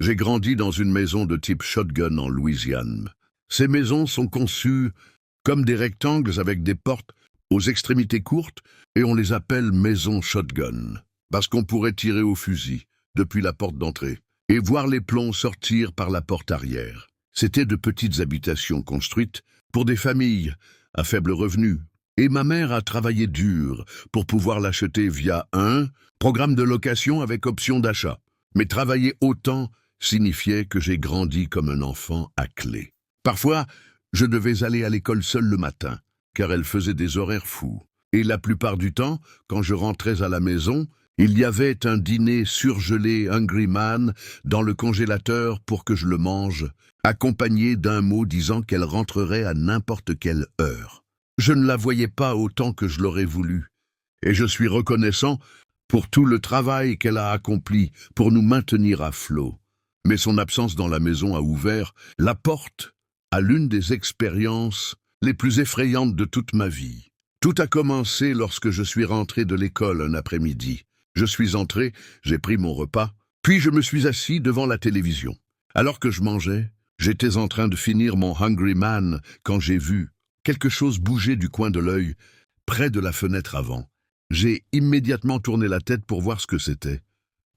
J'ai grandi dans une maison de type shotgun en Louisiane. Ces maisons sont conçues comme des rectangles avec des portes aux extrémités courtes et on les appelle maisons shotgun, parce qu'on pourrait tirer au fusil depuis la porte d'entrée et voir les plombs sortir par la porte arrière. C'étaient de petites habitations construites pour des familles à faible revenu. Et ma mère a travaillé dur pour pouvoir l'acheter via un programme de location avec option d'achat. Mais travailler autant signifiait que j'ai grandi comme un enfant à clé. Parfois, je devais aller à l'école seul le matin, car elle faisait des horaires fous. Et la plupart du temps, quand je rentrais à la maison, il y avait un dîner surgelé Hungry Man dans le congélateur pour que je le mange, accompagné d'un mot disant qu'elle rentrerait à n'importe quelle heure. Je ne la voyais pas autant que je l'aurais voulu, et je suis reconnaissant pour tout le travail qu'elle a accompli pour nous maintenir à flot. Mais son absence dans la maison a ouvert la porte à l'une des expériences les plus effrayantes de toute ma vie. Tout a commencé lorsque je suis rentré de l'école un après-midi. Je suis entré, j'ai pris mon repas, puis je me suis assis devant la télévision. Alors que je mangeais, j'étais en train de finir mon Hungry Man quand j'ai vu quelque chose bouger du coin de l'œil, près de la fenêtre avant. J'ai immédiatement tourné la tête pour voir ce que c'était.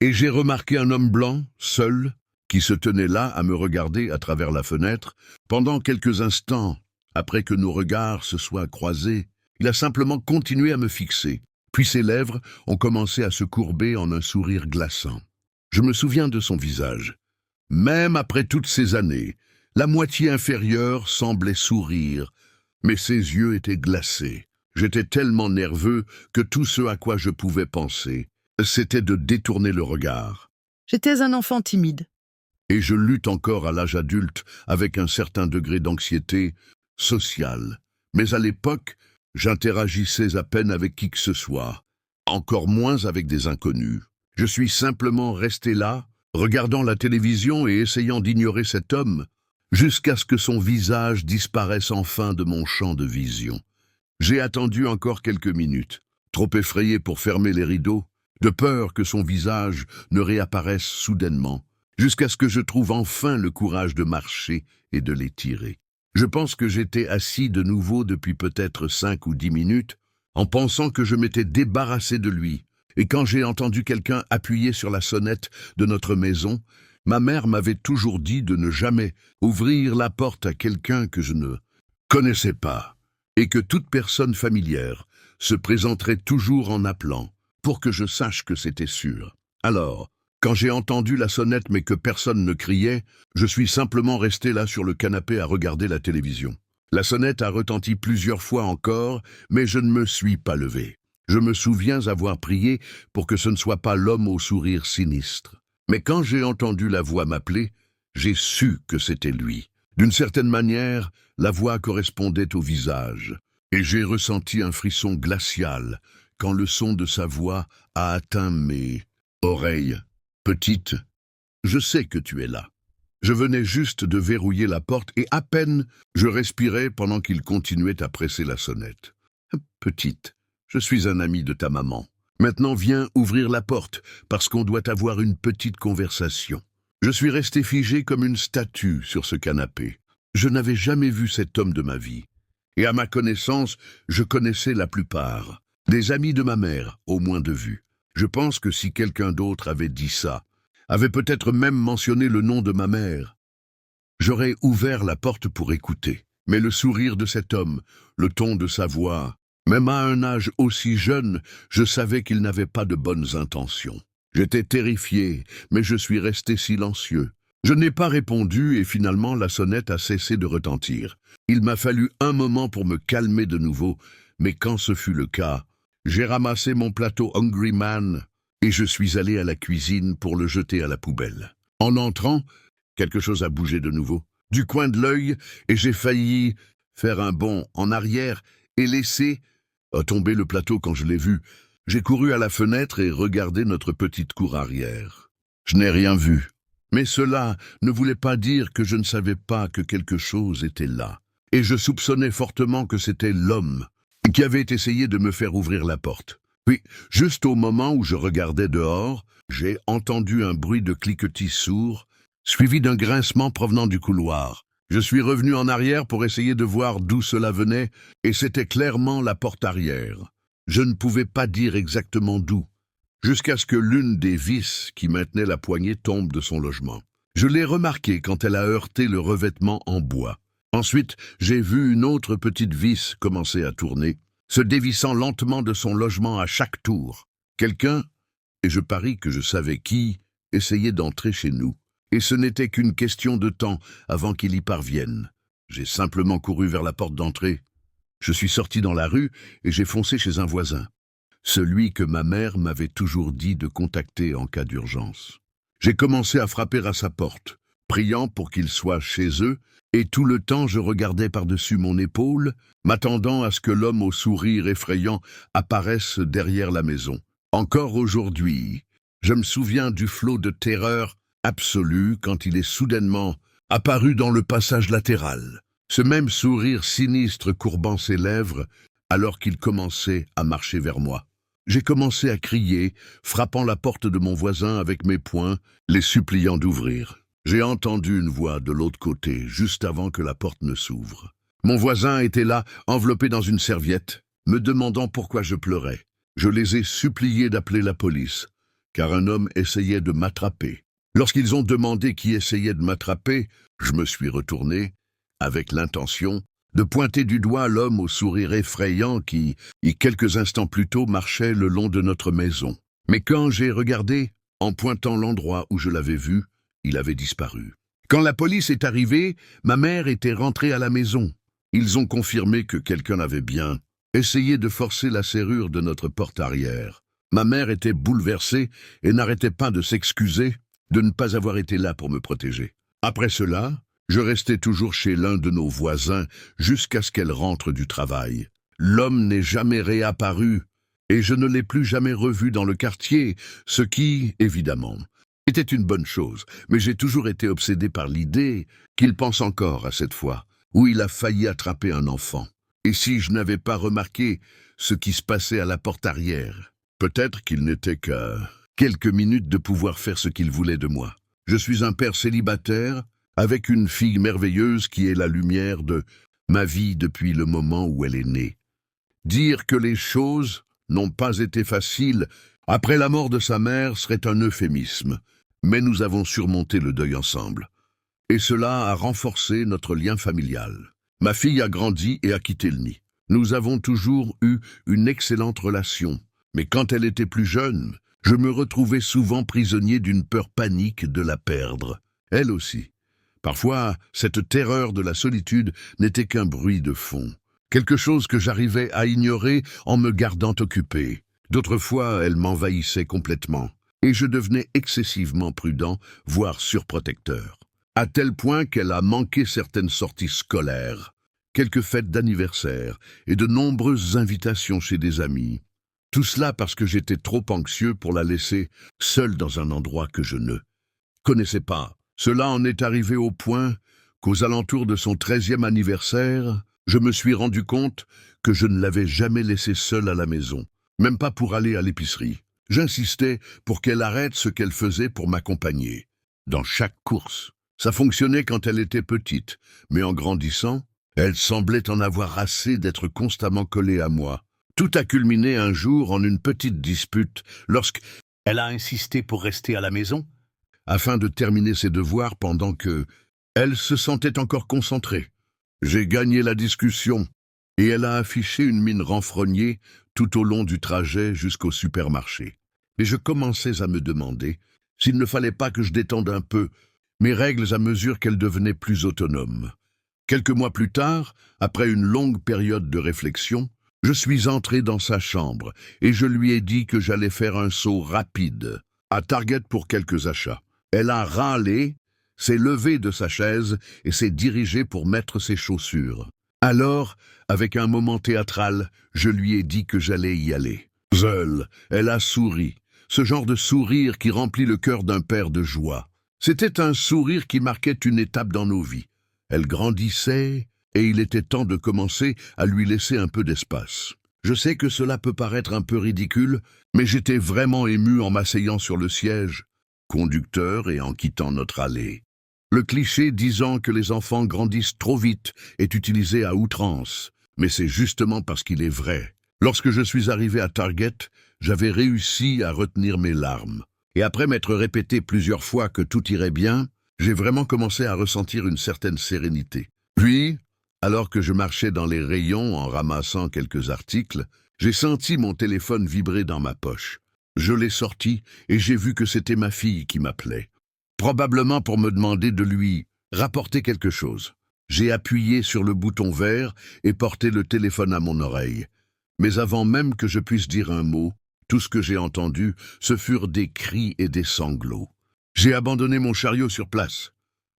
Et j'ai remarqué un homme blanc, seul, qui se tenait là à me regarder à travers la fenêtre. Pendant quelques instants, après que nos regards se soient croisés, il a simplement continué à me fixer. Puis ses lèvres ont commencé à se courber en un sourire glaçant. Je me souviens de son visage. Même après toutes ces années, la moitié inférieure semblait sourire, mais ses yeux étaient glacés. J'étais tellement nerveux que tout ce à quoi je pouvais penser, c'était de détourner le regard. J'étais un enfant timide. Et je lutte encore à l'âge adulte avec un certain degré d'anxiété sociale. Mais à l'époque, j'interagissais à peine avec qui que ce soit, encore moins avec des inconnus. Je suis simplement resté là, regardant la télévision et essayant d'ignorer cet homme, jusqu'à ce que son visage disparaisse enfin de mon champ de vision. J'ai attendu encore quelques minutes, trop effrayé pour fermer les rideaux, de peur que son visage ne réapparaisse soudainement, jusqu'à ce que je trouve enfin le courage de marcher et de l'étirer. Je pense que j'étais assis de nouveau depuis peut-être 5 ou 10 minutes, en pensant que je m'étais débarrassé de lui, et quand j'ai entendu quelqu'un appuyer sur la sonnette de notre maison, ma mère m'avait toujours dit de ne jamais ouvrir la porte à quelqu'un que je ne connaissais pas, et que toute personne familière se présenterait toujours en appelant, pour que je sache que c'était sûr. Alors, quand j'ai entendu la sonnette mais que personne ne criait, je suis simplement resté là sur le canapé à regarder la télévision. La sonnette a retenti plusieurs fois encore, mais je ne me suis pas levé. Je me souviens avoir prié pour que ce ne soit pas l'homme au sourire sinistre. Mais quand j'ai entendu la voix m'appeler, j'ai su que c'était lui. D'une certaine manière, la voix correspondait au visage, et j'ai ressenti un frisson glacial quand le son de sa voix a atteint mes oreilles. Petite, je sais que tu es là. Je venais juste de verrouiller la porte et à peine je respirais pendant qu'il continuait à presser la sonnette. Petite, je suis un ami de ta maman. Maintenant viens ouvrir la porte parce qu'on doit avoir une petite conversation. Je suis resté figé comme une statue sur ce canapé. Je n'avais jamais vu cet homme de ma vie. Et à ma connaissance, je connaissais la plupart. Des amis de ma mère, au moins de vue. Je pense que si quelqu'un d'autre avait dit ça, avait peut-être même mentionné le nom de ma mère, j'aurais ouvert la porte pour écouter. Mais le sourire de cet homme, le ton de sa voix, même à un âge aussi jeune, je savais qu'il n'avait pas de bonnes intentions. J'étais terrifié, mais je suis resté silencieux. Je n'ai pas répondu et finalement la sonnette a cessé de retentir. Il m'a fallu un moment pour me calmer de nouveau, mais quand ce fut le cas, j'ai ramassé mon plateau Hungry Man et je suis allé à la cuisine pour le jeter à la poubelle. En entrant, quelque chose a bougé de nouveau, du coin de l'œil, et j'ai failli faire un bond en arrière et laisser tomber le plateau quand je l'ai vu. J'ai couru à la fenêtre et regardé notre petite cour arrière. Je n'ai rien vu. Mais cela ne voulait pas dire que je ne savais pas que quelque chose était là. Et je soupçonnais fortement que c'était l'homme qui avait essayé de me faire ouvrir la porte. Puis, juste au moment où je regardais dehors, j'ai entendu un bruit de cliquetis sourd. suivi d'un grincement provenant du couloir. Je suis revenu en arrière pour essayer de voir d'où cela venait, et c'était clairement la porte arrière. Je ne pouvais pas dire exactement d'où, jusqu'à ce que l'une des vis qui maintenait la poignée tombe de son logement. Je l'ai remarqué quand elle a heurté le revêtement en bois. Ensuite, j'ai vu une autre petite vis commencer à tourner, se dévissant lentement de son logement à chaque tour. Quelqu'un, et je parie que je savais qui, essayait d'entrer chez nous. Et ce n'était qu'une question de temps avant qu'il y parvienne. J'ai simplement couru vers la porte d'entrée. Je suis sorti dans la rue et j'ai foncé chez un voisin, celui que ma mère m'avait toujours dit de contacter en cas d'urgence. J'ai commencé à frapper à sa porte, priant pour qu'il soit chez eux, et tout le temps je regardais par-dessus mon épaule, m'attendant à ce que l'homme au sourire effrayant apparaisse derrière la maison. Encore aujourd'hui, je me souviens du flot de terreur absolue quand il est soudainement apparu dans le passage latéral, ce même sourire sinistre courbant ses lèvres alors qu'il commençait à marcher vers moi. J'ai commencé à crier, frappant la porte de mon voisin avec mes poings, les suppliant d'ouvrir. J'ai entendu une voix de l'autre côté, juste avant que la porte ne s'ouvre. Mon voisin était là, enveloppé dans une serviette, me demandant pourquoi je pleurais. Je les ai suppliés d'appeler la police, car un homme essayait de m'attraper. Lorsqu'ils ont demandé qui essayait de m'attraper, je me suis retourné, avec l'intention de pointer du doigt l'homme au sourire effrayant qui, quelques instants plus tôt, marchait le long de notre maison. Mais quand j'ai regardé, en pointant l'endroit où je l'avais vu, il avait disparu. Quand la police est arrivée, ma mère était rentrée à la maison. Ils ont confirmé que quelqu'un avait bien essayé de forcer la serrure de notre porte arrière. Ma mère était bouleversée et n'arrêtait pas de s'excuser de ne pas avoir été là pour me protéger. Après cela, je restais toujours chez l'un de nos voisins jusqu'à ce qu'elle rentre du travail. L'homme n'est jamais réapparu et je ne l'ai plus jamais revu dans le quartier, ce qui, évidemment, était une bonne chose, mais j'ai toujours été obsédé par l'idée qu'il pense encore à cette fois, où il a failli attraper un enfant. Et si je n'avais pas remarqué ce qui se passait à la porte arrière, peut-être qu'il n'était qu'à quelques minutes de pouvoir faire ce qu'il voulait de moi. Je suis un père célibataire, avec une fille merveilleuse qui est la lumière de ma vie depuis le moment où elle est née. Dire que les choses n'ont pas été faciles après la mort de sa mère serait un euphémisme, mais nous avons surmonté le deuil ensemble. Et cela a renforcé notre lien familial. Ma fille a grandi et a quitté le nid. Nous avons toujours eu une excellente relation, mais quand elle était plus jeune, je me retrouvais souvent prisonnier d'une peur panique de la perdre. Elle aussi. Parfois, cette terreur de la solitude n'était qu'un bruit de fond, quelque chose que j'arrivais à ignorer en me gardant occupé. D'autres fois, elle m'envahissait complètement, et je devenais excessivement prudent, voire surprotecteur, à tel point qu'elle a manqué certaines sorties scolaires, quelques fêtes d'anniversaire et de nombreuses invitations chez des amis. Tout cela parce que j'étais trop anxieux pour la laisser seule dans un endroit que je ne connaissais pas. Cela en est arrivé au point qu'aux alentours de son 13e anniversaire, je me suis rendu compte que je ne l'avais jamais laissée seule à la maison, même pas pour aller à l'épicerie. J'insistais pour qu'elle arrête ce qu'elle faisait pour m'accompagner, dans chaque course. Ça fonctionnait quand elle était petite, mais en grandissant, elle semblait en avoir assez d'être constamment collée à moi. Tout a culminé un jour en une petite dispute lorsqu'elle a insisté pour rester à la maison, afin de terminer ses devoirs pendant que elle se sentait encore concentrée. J'ai gagné la discussion, et elle a affiché une mine renfrognée tout au long du trajet jusqu'au supermarché. Mais je commençais à me demander s'il ne fallait pas que je détende un peu mes règles à mesure qu'elle devenait plus autonome. Quelques mois plus tard, après une longue période de réflexion, je suis entré dans sa chambre et je lui ai dit que j'allais faire un saut rapide à Target pour quelques achats. Elle a râlé, s'est levée de sa chaise et s'est dirigée pour mettre ses chaussures. Alors, avec un moment théâtral, je lui ai dit que j'allais y aller. Elle a souri, ce genre de sourire qui remplit le cœur d'un père de joie. C'était un sourire qui marquait une étape dans nos vies. Elle grandissait et il était temps de commencer à lui laisser un peu d'espace. Je sais que cela peut paraître un peu ridicule, mais j'étais vraiment ému en m'asseyant sur le siège conducteur et en quittant notre allée. Le cliché disant que les enfants grandissent trop vite est utilisé à outrance, mais c'est justement parce qu'il est vrai. Lorsque je suis arrivé à Target, j'avais réussi à retenir mes larmes. Et après m'être répété plusieurs fois que tout irait bien, j'ai vraiment commencé à ressentir une certaine sérénité. Puis, alors que je marchais dans les rayons en ramassant quelques articles, j'ai senti mon téléphone vibrer dans ma poche. Je l'ai sorti et j'ai vu que c'était ma fille qui m'appelait. Probablement pour me demander de lui rapporter quelque chose. J'ai appuyé sur le bouton vert et porté le téléphone à mon oreille. Mais avant même que je puisse dire un mot, tout ce que j'ai entendu, ce furent des cris et des sanglots. J'ai abandonné mon chariot sur place,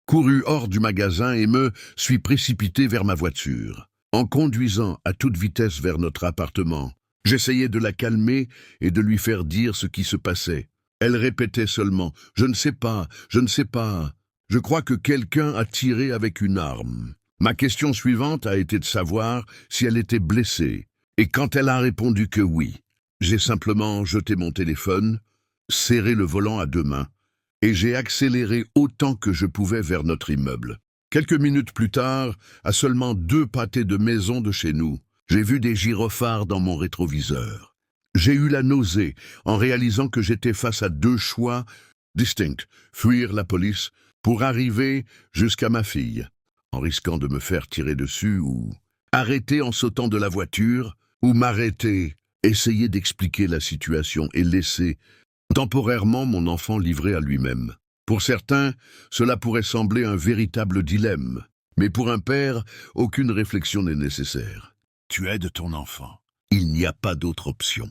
couru hors du magasin et me suis précipité vers ma voiture. En conduisant à toute vitesse vers notre appartement, j'essayais de la calmer et de lui faire dire ce qui se passait. Elle répétait seulement « Je ne sais pas, je ne sais pas. Je crois que quelqu'un a tiré avec une arme. » Ma question suivante a été de savoir si elle était blessée. Et quand elle a répondu que oui, j'ai simplement jeté mon téléphone, serré le volant à deux mains, et j'ai accéléré autant que je pouvais vers notre immeuble. Quelques minutes plus tard, à seulement 2 pâtés de maison de chez nous, j'ai vu des gyrophares dans mon rétroviseur. J'ai eu la nausée en réalisant que j'étais face à 2 choix distincts, fuir la police pour arriver jusqu'à ma fille, en risquant de me faire tirer dessus ou arrêter en sautant de la voiture, ou m'arrêter, essayer d'expliquer la situation et laisser temporairement mon enfant livré à lui-même. Pour certains, cela pourrait sembler un véritable dilemme, mais pour un père, aucune réflexion n'est nécessaire. Tu aides ton enfant. Il n'y a pas d'autre option.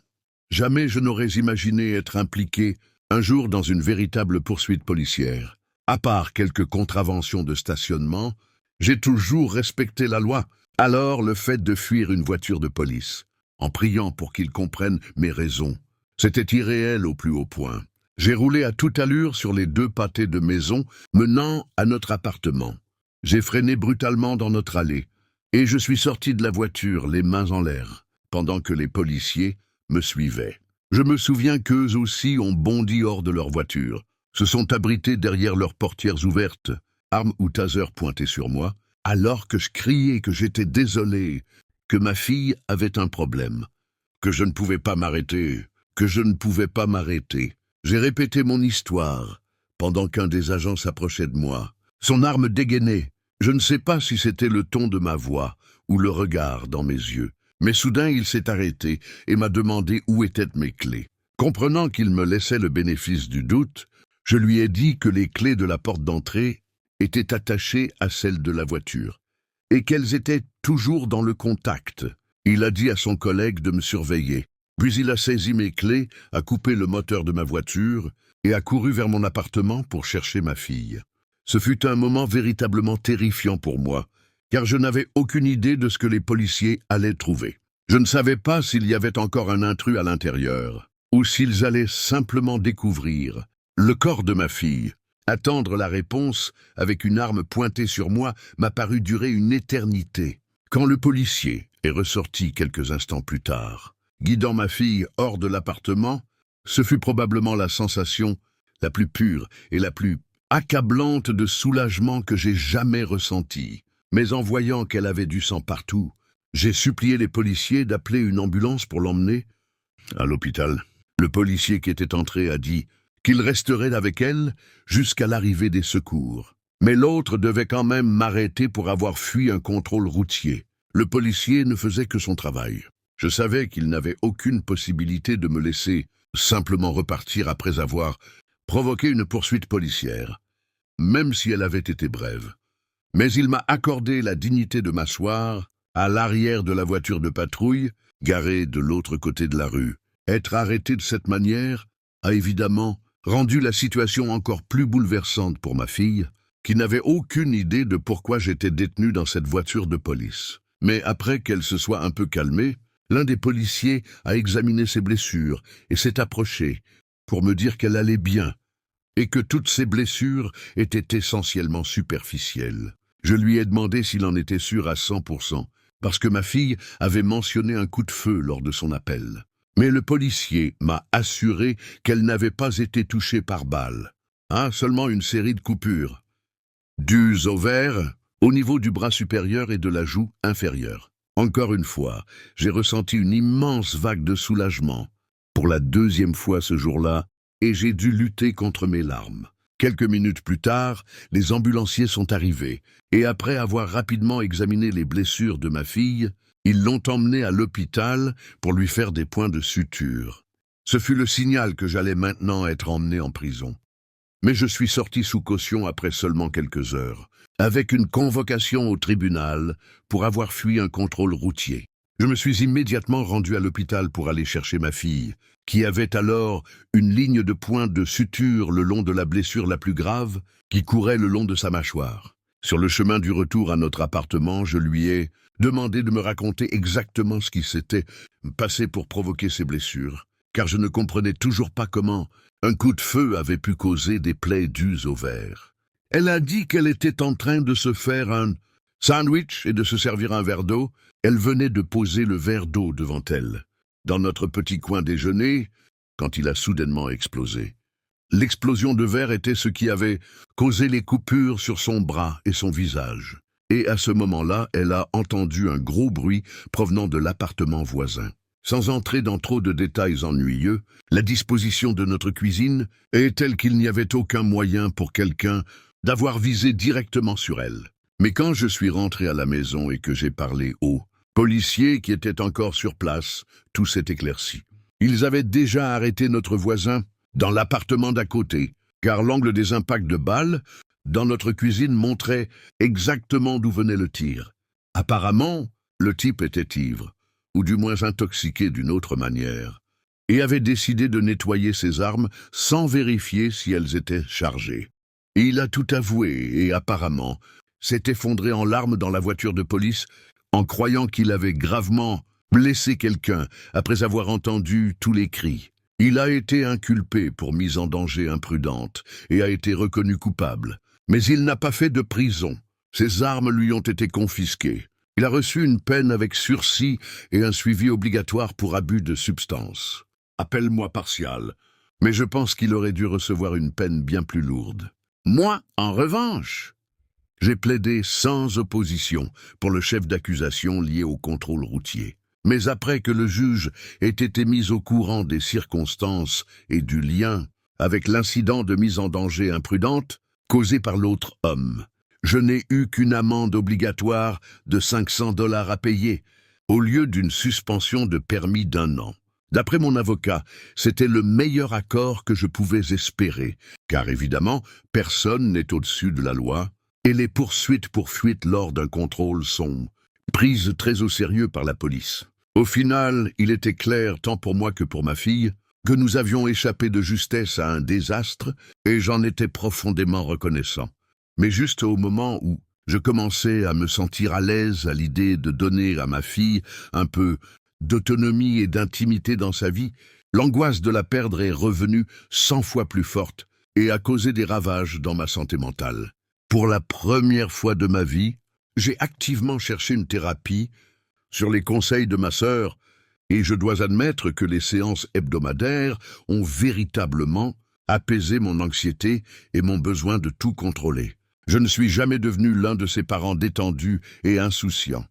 Jamais je n'aurais imaginé être impliqué un jour dans une véritable poursuite policière. À part quelques contraventions de stationnement, j'ai toujours respecté la loi. Alors le fait de fuir une voiture de police, en priant pour qu'ils comprennent mes raisons, c'était irréel au plus haut point. J'ai roulé à toute allure sur les 2 pâtés de maison menant à notre appartement. J'ai freiné brutalement dans notre allée, et je suis sorti de la voiture les mains en l'air, pendant que les policiers me suivaient. Je me souviens qu'eux aussi ont bondi hors de leur voiture, se sont abrités derrière leurs portières ouvertes, armes ou tasers pointés sur moi, alors que je criais que j'étais désolé, que ma fille avait un problème, que je ne pouvais pas m'arrêter, que je ne pouvais pas m'arrêter. J'ai répété mon histoire, pendant qu'un des agents s'approchait de moi, son arme dégainée. Je ne sais pas si c'était le ton de ma voix ou le regard dans mes yeux, mais soudain il s'est arrêté et m'a demandé où étaient mes clés. Comprenant qu'il me laissait le bénéfice du doute, je lui ai dit que les clés de la porte d'entrée étaient attachées à celles de la voiture, et qu'elles étaient toujours dans le contact. Il a dit à son collègue de me surveiller, puis il a saisi mes clés, a coupé le moteur de ma voiture et a couru vers mon appartement pour chercher ma fille. Ce fut un moment véritablement terrifiant pour moi, car je n'avais aucune idée de ce que les policiers allaient trouver. Je ne savais pas s'il y avait encore un intrus à l'intérieur, ou s'ils allaient simplement découvrir le corps de ma fille. Attendre la réponse avec une arme pointée sur moi m'a paru durer une éternité. Quand le policier est ressorti quelques instants plus tard, guidant ma fille hors de l'appartement, ce fut probablement la sensation la plus pure et la plus accablante de soulagement que j'ai jamais ressentie. Mais en voyant qu'elle avait du sang partout, j'ai supplié les policiers d'appeler une ambulance pour l'emmener à l'hôpital. Le policier qui était entré a dit qu'il resterait avec elle jusqu'à l'arrivée des secours. Mais l'autre devait quand même m'arrêter pour avoir fui un contrôle routier. Le policier ne faisait que son travail. Je savais qu'il n'avait aucune possibilité de me laisser simplement repartir après avoir provoqué une poursuite policière, même si elle avait été brève. Mais il m'a accordé la dignité de m'asseoir à l'arrière de la voiture de patrouille, garée de l'autre côté de la rue. Être arrêté de cette manière a évidemment rendu la situation encore plus bouleversante pour ma fille, qui n'avait aucune idée de pourquoi j'étais détenu dans cette voiture de police. Mais après qu'elle se soit un peu calmée, l'un des policiers a examiné ses blessures et s'est approché pour me dire qu'elle allait bien et que toutes ses blessures étaient essentiellement superficielles. Je lui ai demandé s'il en était sûr à 100%, parce que ma fille avait mentionné un coup de feu lors de son appel. Mais le policier m'a assuré qu'elle n'avait pas été touchée par balle. Seulement une série de coupures. Dus ovaires, au niveau du bras supérieur et de la joue inférieure. Encore une fois, j'ai ressenti une immense vague de soulagement. Pour la deuxième fois ce jour-là, et j'ai dû lutter contre mes larmes. Quelques minutes plus tard, les ambulanciers sont arrivés, et après avoir rapidement examiné les blessures de ma fille, ils l'ont emmenée à l'hôpital pour lui faire des points de suture. Ce fut le signal que j'allais maintenant être emmené en prison. Mais je suis sorti sous caution après seulement quelques heures, avec une convocation au tribunal pour avoir fui un contrôle routier. Je me suis immédiatement rendu à l'hôpital pour aller chercher ma fille, qui avait alors une ligne de points de suture le long de la blessure la plus grave qui courait le long de sa mâchoire. Sur le chemin du retour à notre appartement, je lui ai demandé de me raconter exactement ce qui s'était passé pour provoquer ces blessures, car je ne comprenais toujours pas comment un coup de feu avait pu causer des plaies dues au verre. Elle a dit qu'elle était en train de se faire un sandwich et de se servir un verre d'eau. Elle venait de poser le verre d'eau devant elle, dans notre petit coin déjeuner, quand il a soudainement explosé. L'explosion de verre était ce qui avait causé les coupures sur son bras et son visage. Et à ce moment-là, elle a entendu un gros bruit provenant de l'appartement voisin. Sans entrer dans trop de détails ennuyeux, la disposition de notre cuisine est telle qu'il n'y avait aucun moyen pour quelqu'un d'avoir visé directement sur elle. Mais quand je suis rentré à la maison et que j'ai parlé aux policiers qui étaient encore sur place, tout s'est éclairci. Ils avaient déjà arrêté notre voisin dans l'appartement d'à côté, car l'angle des impacts de balles dans notre cuisine montrait exactement d'où venait le tir. Apparemment, le type était ivre, ou du moins intoxiqué d'une autre manière, et avait décidé de nettoyer ses armes sans vérifier si elles étaient chargées. Et il a tout avoué et apparemment s'est effondré en larmes dans la voiture de police en croyant qu'il avait gravement blessé quelqu'un après avoir entendu tous les cris. Il a été inculpé pour mise en danger imprudente et a été reconnu coupable. Mais il n'a pas fait de prison. Ses armes lui ont été confisquées. Il a reçu une peine avec sursis et un suivi obligatoire pour abus de substance. Appelle-moi partial, mais je pense qu'il aurait dû recevoir une peine bien plus lourde. Moi, en revanche, j'ai plaidé sans opposition pour le chef d'accusation lié au contrôle routier. Mais après que le juge ait été mis au courant des circonstances et du lien avec l'incident de mise en danger imprudente causé par l'autre homme, je n'ai eu qu'une amende obligatoire de 500 $ à payer, au lieu d'une suspension de permis d'1 an. D'après mon avocat, c'était le meilleur accord que je pouvais espérer, car évidemment, personne n'est au-dessus de la loi, et les poursuites pour fuite lors d'un contrôle sont prises très au sérieux par la police. Au final, il était clair, tant pour moi que pour ma fille, que nous avions échappé de justesse à un désastre, et j'en étais profondément reconnaissant. Mais juste au moment où je commençais à me sentir à l'aise à l'idée de donner à ma fille un peu d'autonomie et d'intimité dans sa vie, l'angoisse de la perdre est revenue 100 fois plus forte et a causé des ravages dans ma santé mentale. Pour la première fois de ma vie, j'ai activement cherché une thérapie sur les conseils de ma sœur, et je dois admettre que les séances hebdomadaires ont véritablement apaisé mon anxiété et mon besoin de tout contrôler. Je ne suis jamais devenu l'un de ces parents détendus et insouciants.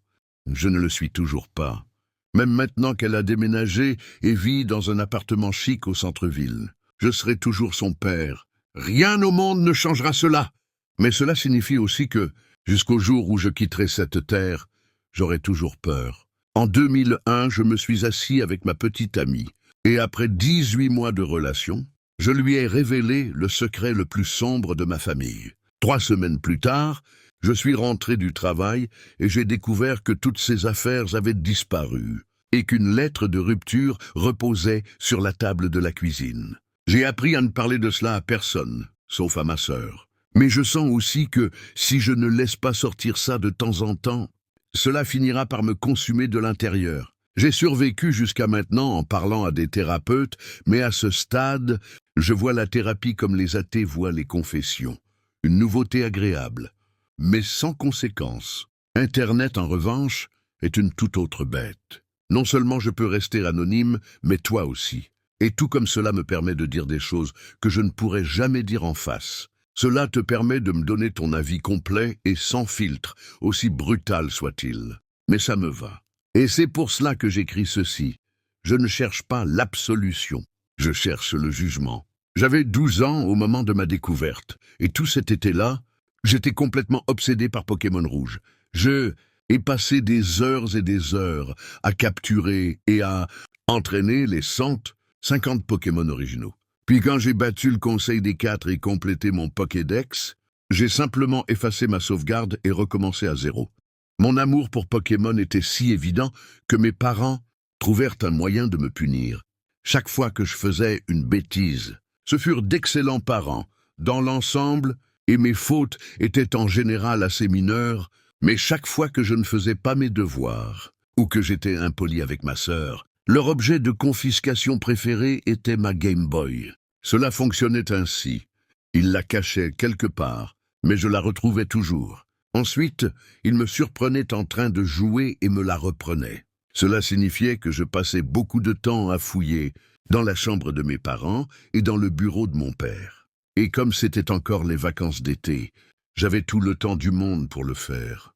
Je ne le suis toujours pas. Même maintenant qu'elle a déménagé et vit dans un appartement chic au centre-ville, je serai toujours son père. Rien au monde ne changera cela. Mais cela signifie aussi que, jusqu'au jour où je quitterai cette terre, j'aurai toujours peur. En 2001, je me suis assis avec ma petite amie, et après 18 mois de relation, je lui ai révélé le secret le plus sombre de ma famille. 3 semaines plus tard, je suis rentré du travail et j'ai découvert que toutes ces affaires avaient disparu, et qu'une lettre de rupture reposait sur la table de la cuisine. J'ai appris à ne parler de cela à personne, sauf à ma sœur. Mais je sens aussi que, si je ne laisse pas sortir ça de temps en temps, cela finira par me consumer de l'intérieur. J'ai survécu jusqu'à maintenant en parlant à des thérapeutes, mais à ce stade, je vois la thérapie comme les athées voient les confessions. Une nouveauté agréable, mais sans conséquence. Internet, en revanche, est une toute autre bête. Non seulement je peux rester anonyme, mais toi aussi. Et tout comme cela me permet de dire des choses que je ne pourrais jamais dire en face, Cela te permet de me donner ton avis complet et sans filtre, aussi brutal soit-il. Mais ça me va. Et c'est pour cela que j'écris ceci. Je ne cherche pas l'absolution, je cherche le jugement. J'avais 12 ans au moment de ma découverte, et tout cet été-là, j'étais complètement obsédé par Pokémon Rouge. Je ai passé des heures et des heures à capturer et à entraîner les 150 Pokémon originaux. Puis quand j'ai battu le Conseil des 4 et complété mon Pokédex, j'ai simplement effacé ma sauvegarde et recommencé à zéro. Mon amour pour Pokémon était si évident que mes parents trouvèrent un moyen de me punir. Chaque fois que je faisais une bêtise, ce furent d'excellents parents, dans l'ensemble, et mes fautes étaient en général assez mineures, mais chaque fois que je ne faisais pas mes devoirs, ou que j'étais impoli avec ma sœur, leur objet de confiscation préféré était ma Game Boy. Cela fonctionnait ainsi. Ils la cachaient quelque part, mais je la retrouvais toujours. Ensuite, ils me surprenaient en train de jouer et me la reprenaient. Cela signifiait que je passais beaucoup de temps à fouiller dans la chambre de mes parents et dans le bureau de mon père. Et comme c'était encore les vacances d'été, j'avais tout le temps du monde pour le faire.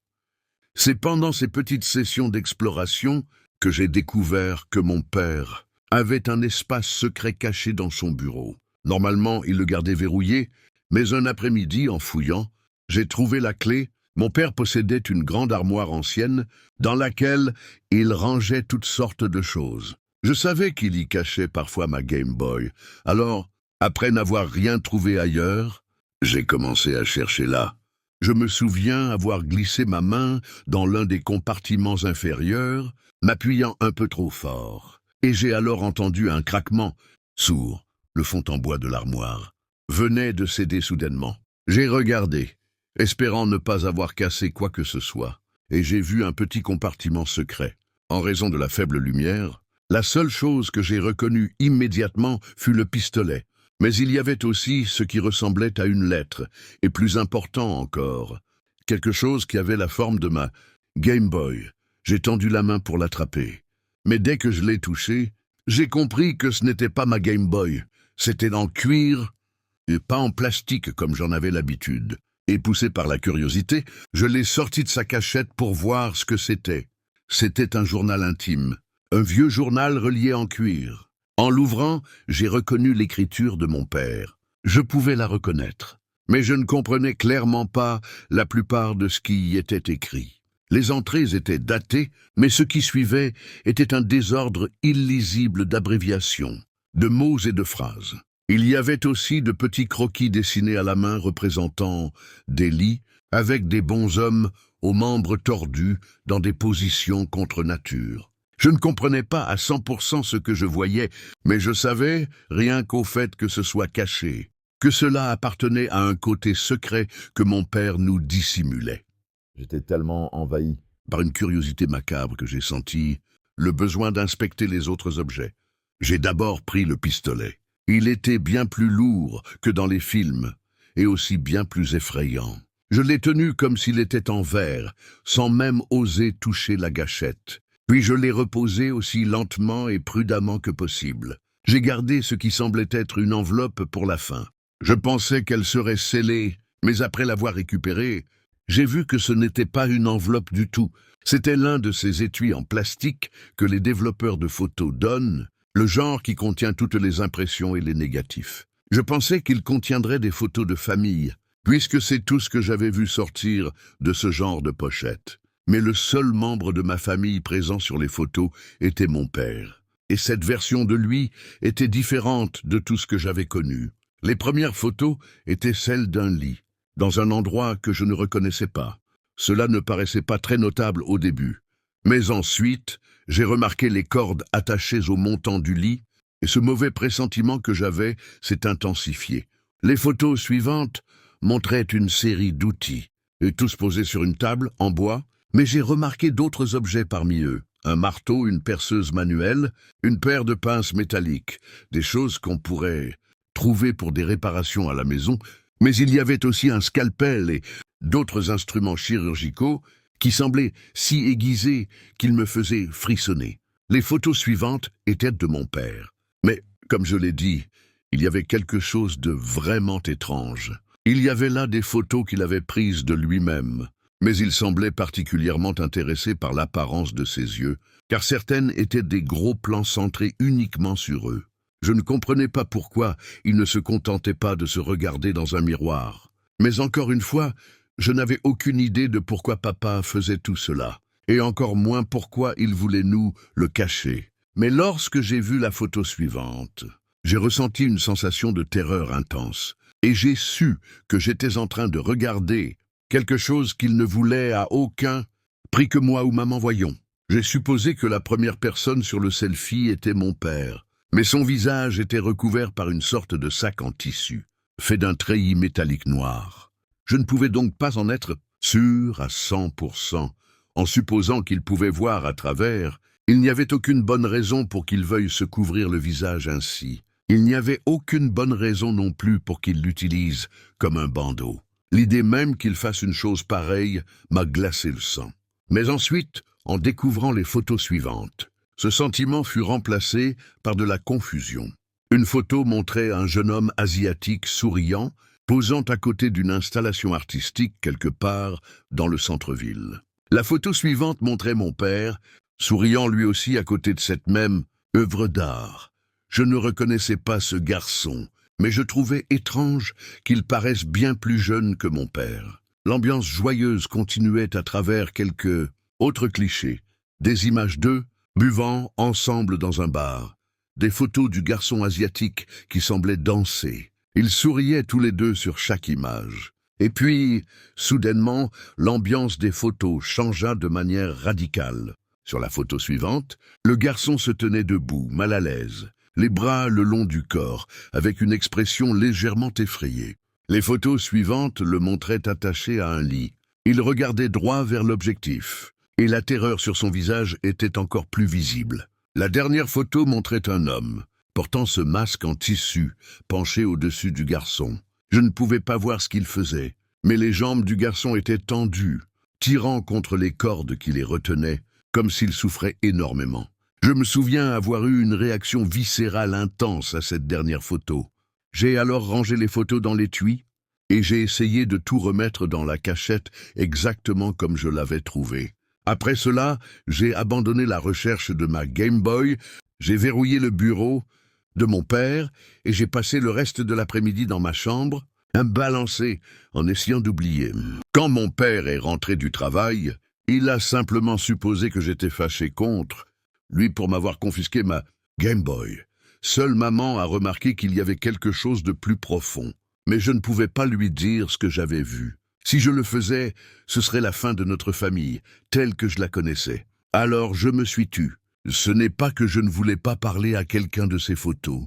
C'est pendant ces petites sessions d'exploration que j'ai découvert que mon père avait un espace secret caché dans son bureau. Normalement, il le gardait verrouillé, mais un après-midi, en fouillant, j'ai trouvé la clé. Mon père possédait une grande armoire ancienne dans laquelle il rangeait toutes sortes de choses. Je savais qu'il y cachait parfois ma Game Boy. Alors, après n'avoir rien trouvé ailleurs, j'ai commencé à chercher là. Je me souviens avoir glissé ma main dans l'un des compartiments inférieurs, m'appuyant un peu trop fort. Et j'ai alors entendu un craquement sourd. Le fond en bois de l'armoire venait de céder soudainement. J'ai regardé, espérant ne pas avoir cassé quoi que ce soit, et j'ai vu un petit compartiment secret. En raison de la faible lumière, la seule chose que j'ai reconnue immédiatement fut le pistolet. Mais il y avait aussi ce qui ressemblait à une lettre, et plus important encore, quelque chose qui avait la forme de ma Game Boy. J'ai tendu la main pour l'attraper. Mais dès que je l'ai touchée, j'ai compris que ce n'était pas ma Game Boy. C'était en cuir et pas en plastique comme j'en avais l'habitude. Et poussé par la curiosité, je l'ai sorti de sa cachette pour voir ce que c'était. C'était un journal intime, un vieux journal relié en cuir. En l'ouvrant, j'ai reconnu l'écriture de mon père. Je pouvais la reconnaître, mais je ne comprenais clairement pas la plupart de ce qui y était écrit. Les entrées étaient datées, mais ce qui suivait était un désordre illisible d'abréviations, de mots et de phrases. Il y avait aussi de petits croquis dessinés à la main représentant des lits avec des bonshommes aux membres tordus dans des positions contre nature. Je ne comprenais pas à 100% ce que je voyais, mais je savais, rien qu'au fait que ce soit caché, que cela appartenait à un côté secret que mon père nous dissimulait. J'étais tellement envahi par une curiosité macabre que j'ai senti le besoin d'inspecter les autres objets. J'ai d'abord pris le pistolet. Il était bien plus lourd que dans les films, et aussi bien plus effrayant. Je l'ai tenu comme s'il était en verre, sans même oser toucher la gâchette. Puis je l'ai reposé aussi lentement et prudemment que possible. J'ai gardé ce qui semblait être une enveloppe pour la fin. Je pensais qu'elle serait scellée, mais après l'avoir récupérée, j'ai vu que ce n'était pas une enveloppe du tout. C'était l'un de ces étuis en plastique que les développeurs de photos donnent, le genre qui contient toutes les impressions et les négatifs. Je pensais qu'il contiendrait des photos de famille, puisque c'est tout ce que j'avais vu sortir de ce genre de pochette. Mais le seul membre de ma famille présent sur les photos était mon père. Et cette version de lui était différente de tout ce que j'avais connu. Les premières photos étaient celles d'un lit, dans un endroit que je ne reconnaissais pas. Cela ne paraissait pas très notable au début. Mais ensuite, j'ai remarqué les cordes attachées au montant du lit, et ce mauvais pressentiment que j'avais s'est intensifié. Les photos suivantes montraient une série d'outils, et tous posés sur une table, en bois, mais j'ai remarqué d'autres objets parmi eux. Un marteau, une perceuse manuelle, une paire de pinces métalliques, des choses qu'on pourrait trouver pour des réparations à la maison, mais il y avait aussi un scalpel et d'autres instruments chirurgicaux qui semblaient si aiguisés qu'ils me faisaient frissonner. Les photos suivantes étaient de mon père. Mais, comme je l'ai dit, il y avait quelque chose de vraiment étrange. Il y avait là des photos qu'il avait prises de lui-même, mais il semblait particulièrement intéressé par l'apparence de ses yeux, car certaines étaient des gros plans centrés uniquement sur eux. Je ne comprenais pas pourquoi il ne se contentait pas de se regarder dans un miroir. Mais encore une fois, je n'avais aucune idée de pourquoi papa faisait tout cela, et encore moins pourquoi il voulait nous le cacher. Mais lorsque j'ai vu la photo suivante, j'ai ressenti une sensation de terreur intense, et j'ai su que j'étais en train de regarder quelque chose qu'il ne voulait à aucun prix que moi ou maman voyions. J'ai supposé que la première personne sur le selfie était mon père, mais son visage était recouvert par une sorte de sac en tissu, fait d'un treillis métallique noir. Je ne pouvais donc pas en être sûr à 100%, en supposant qu'il pouvait voir à travers. Il n'y avait aucune bonne raison pour qu'il veuille se couvrir le visage ainsi. Il n'y avait aucune bonne raison non plus pour qu'il l'utilise comme un bandeau. L'idée même qu'il fasse une chose pareille m'a glacé le sang. Mais ensuite, en découvrant les photos suivantes, ce sentiment fut remplacé par de la confusion. Une photo montrait un jeune homme asiatique souriant, posant à côté d'une installation artistique quelque part dans le centre-ville. La photo suivante montrait mon père, souriant lui aussi à côté de cette même œuvre d'art. Je ne reconnaissais pas ce garçon, mais je trouvais étrange qu'il paraisse bien plus jeune que mon père. L'ambiance joyeuse continuait à travers quelques autres clichés, des images d'eux buvant ensemble dans un bar, des photos du garçon asiatique qui semblait danser. Ils souriaient tous les deux sur chaque image. Et puis, soudainement, l'ambiance des photos changea de manière radicale. Sur la photo suivante, le garçon se tenait debout, mal à l'aise, les bras le long du corps, avec une expression légèrement effrayée. Les photos suivantes le montraient attaché à un lit. Il regardait droit vers l'objectif, et la terreur sur son visage était encore plus visible. La dernière photo montrait un homme, portant ce masque en tissu, penché au-dessus du garçon. Je ne pouvais pas voir ce qu'il faisait, mais les jambes du garçon étaient tendues, tirant contre les cordes qui les retenaient, comme s'il souffrait énormément. Je me souviens avoir eu une réaction viscérale intense à cette dernière photo. J'ai alors rangé les photos dans l'étui, et j'ai essayé de tout remettre dans la cachette exactement comme je l'avais trouvé. Après cela, j'ai abandonné la recherche de ma Game Boy, j'ai verrouillé le bureau de mon père, et j'ai passé le reste de l'après-midi dans ma chambre, à me balancer, en essayant d'oublier. Quand mon père est rentré du travail, il a simplement supposé que j'étais fâché contre lui pour m'avoir confisqué ma Game Boy. Seule maman a remarqué qu'il y avait quelque chose de plus profond, mais je ne pouvais pas lui dire ce que j'avais vu. Si je le faisais, ce serait la fin de notre famille, telle que je la connaissais. Alors je me suis tu. Ce n'est pas que je ne voulais pas parler à quelqu'un de ces photos.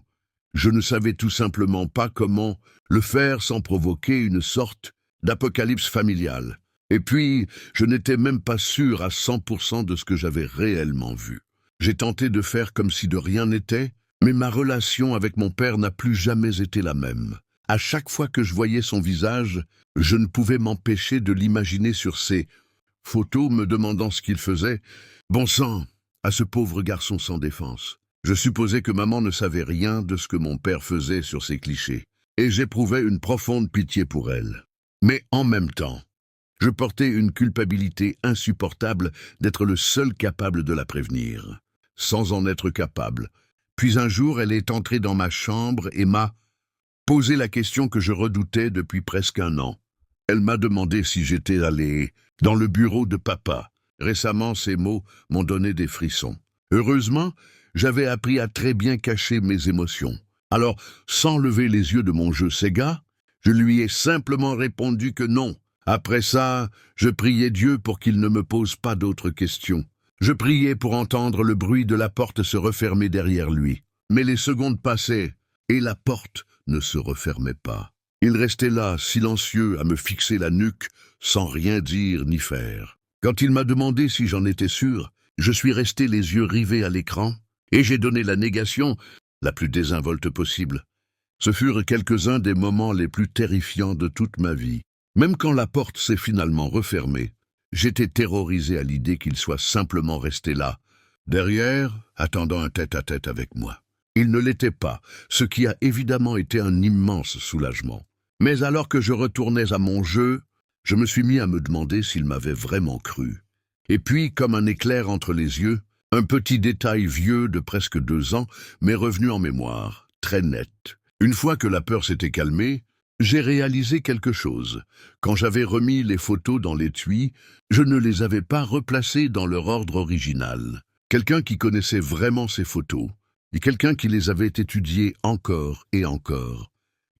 Je ne savais tout simplement pas comment le faire sans provoquer une sorte d'apocalypse familiale. Et puis, je n'étais même pas sûr à 100% de ce que j'avais réellement vu. J'ai tenté de faire comme si de rien n'était, mais ma relation avec mon père n'a plus jamais été la même. À chaque fois que je voyais son visage, je ne pouvais m'empêcher de l'imaginer sur ces photos me demandant ce qu'il faisait. Bon sang, à ce pauvre garçon sans défense. Je supposais que maman ne savait rien de ce que mon père faisait sur ces clichés, et j'éprouvais une profonde pitié pour elle. Mais en même temps, je portais une culpabilité insupportable d'être le seul capable de la prévenir, sans en être capable. Puis un jour, elle est entrée dans ma chambre et m'a posé la question que je redoutais depuis presque un an. Elle m'a demandé si j'étais allé dans le bureau de papa. Récemment, ces mots m'ont donné des frissons. Heureusement, j'avais appris à très bien cacher mes émotions. Alors, sans lever les yeux de mon jeu Sega, je lui ai simplement répondu que non. Après ça, je priais Dieu pour qu'il ne me pose pas d'autres questions. Je priais pour entendre le bruit de la porte se refermer derrière lui. Mais les secondes passaient, et la porte ne se refermait pas. Il restait là, silencieux, à me fixer la nuque, sans rien dire ni faire. Quand il m'a demandé si j'en étais sûr, je suis resté les yeux rivés à l'écran, et j'ai donné la négation la plus désinvolte possible. Ce furent quelques-uns des moments les plus terrifiants de toute ma vie. Même quand la porte s'est finalement refermée, j'étais terrorisé à l'idée qu'il soit simplement resté là, derrière, attendant un tête-à-tête avec moi. Il ne l'était pas, ce qui a évidemment été un immense soulagement. Mais alors que je retournais à mon jeu, je me suis mis à me demander s'il m'avait vraiment cru. Et puis, comme un éclair entre les yeux, un petit détail vieux de presque 2 ans m'est revenu en mémoire, très net. Une fois que la peur s'était calmée, j'ai réalisé quelque chose. Quand j'avais remis les photos dans l'étui, je ne les avais pas replacées dans leur ordre original. Quelqu'un qui connaissait vraiment ces photos, et quelqu'un qui les avait étudiées encore et encore,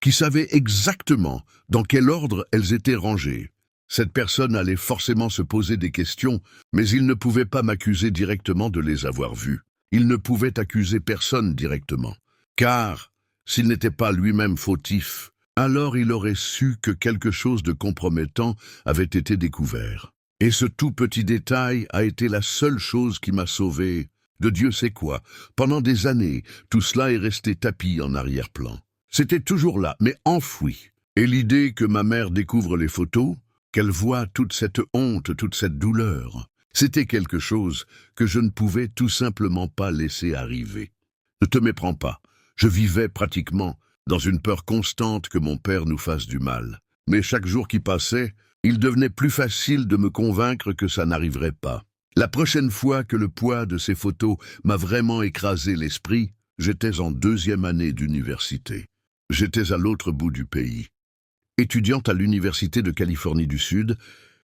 qui savait exactement dans quel ordre elles étaient rangées. Cette personne allait forcément se poser des questions, mais il ne pouvait pas m'accuser directement de les avoir vues. Il ne pouvait accuser personne directement. Car, s'il n'était pas lui-même fautif, alors il aurait su que quelque chose de compromettant avait été découvert. Et ce tout petit détail a été la seule chose qui m'a sauvé de Dieu sait quoi. Pendant des années, tout cela est resté tapi en arrière-plan. C'était toujours là, mais enfoui. Et l'idée que ma mère découvre les photos, qu'elle voit toute cette honte, toute cette douleur, c'était quelque chose que je ne pouvais tout simplement pas laisser arriver. Ne te méprends pas, je vivais pratiquement dans une peur constante que mon père nous fasse du mal. Mais chaque jour qui passait, il devenait plus facile de me convaincre que ça n'arriverait pas. La prochaine fois que le poids de ces photos m'a vraiment écrasé l'esprit, j'étais en 2e année d'université. J'étais à l'autre bout du pays. Étudiante à l'Université de Californie du Sud,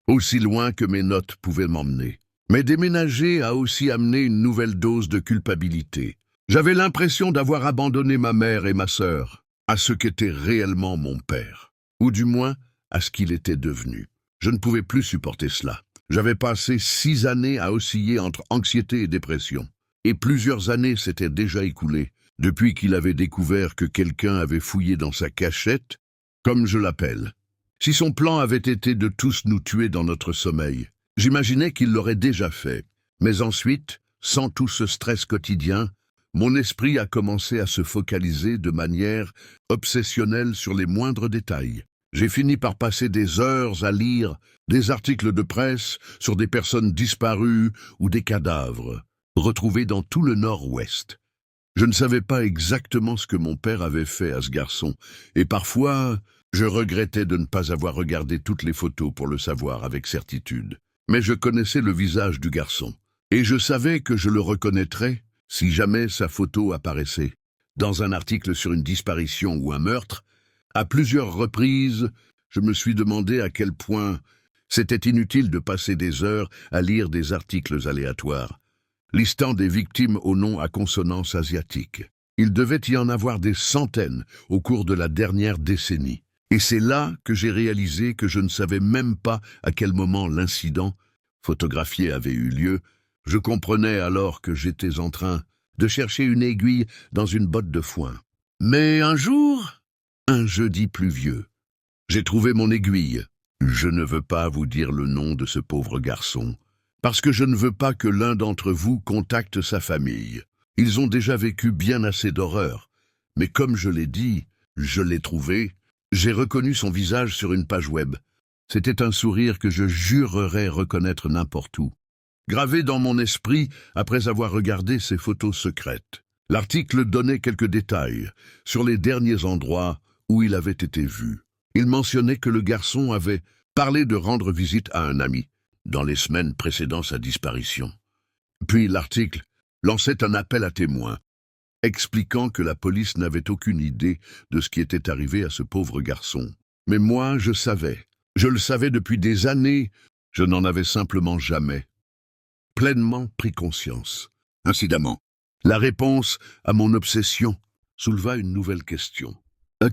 aussi loin que mes notes pouvaient m'emmener. Mais déménager a aussi amené une nouvelle dose de culpabilité. J'avais l'impression d'avoir abandonné ma mère et ma sœur à ce qu'était réellement mon père, ou du moins à ce qu'il était devenu. Je ne pouvais plus supporter cela. J'avais passé 6 années à osciller entre anxiété et dépression, et plusieurs années s'étaient déjà écoulées depuis qu'il avait découvert que quelqu'un avait fouillé dans sa cachette, comme je l'appelle. Si son plan avait été de tous nous tuer dans notre sommeil, j'imaginais qu'il l'aurait déjà fait. Mais ensuite, sans tout ce stress quotidien, mon esprit a commencé à se focaliser de manière obsessionnelle sur les moindres détails. J'ai fini par passer des heures à lire des articles de presse sur des personnes disparues ou des cadavres, retrouvés dans tout le Nord-Ouest. Je ne savais pas exactement ce que mon père avait fait à ce garçon, et parfois, je regrettais de ne pas avoir regardé toutes les photos pour le savoir avec certitude. Mais je connaissais le visage du garçon, et je savais que je le reconnaîtrais si jamais sa photo apparaissait. Dans un article sur une disparition ou un meurtre, à plusieurs reprises, je me suis demandé à quel point c'était inutile de passer des heures à lire des articles aléatoires, listant des victimes aux noms à consonance asiatique. Il devait y en avoir des centaines au cours de la dernière décennie. Et c'est là que j'ai réalisé que je ne savais même pas à quel moment l'incident photographié avait eu lieu. Je comprenais alors que j'étais en train de chercher une aiguille dans une botte de foin. Mais un jour, un jeudi pluvieux, j'ai trouvé mon aiguille. Je ne veux pas vous dire le nom de ce pauvre garçon, parce que je ne veux pas que l'un d'entre vous contacte sa famille. Ils ont déjà vécu bien assez d'horreur, mais comme je l'ai dit, je l'ai trouvé. J'ai reconnu son visage sur une page web. C'était un sourire que je jurerais reconnaître n'importe où, gravé dans mon esprit après avoir regardé ses photos secrètes. L'article donnait quelques détails sur les derniers endroits où il avait été vu. Il mentionnait que le garçon avait parlé de rendre visite à un ami dans les semaines précédant sa disparition. Puis l'article lançait un appel à témoins, expliquant que la police n'avait aucune idée de ce qui était arrivé à ce pauvre garçon. Mais moi, je le savais depuis des années, je n'en avais simplement jamais pleinement pris conscience. Incidemment, la réponse à mon obsession souleva une nouvelle question.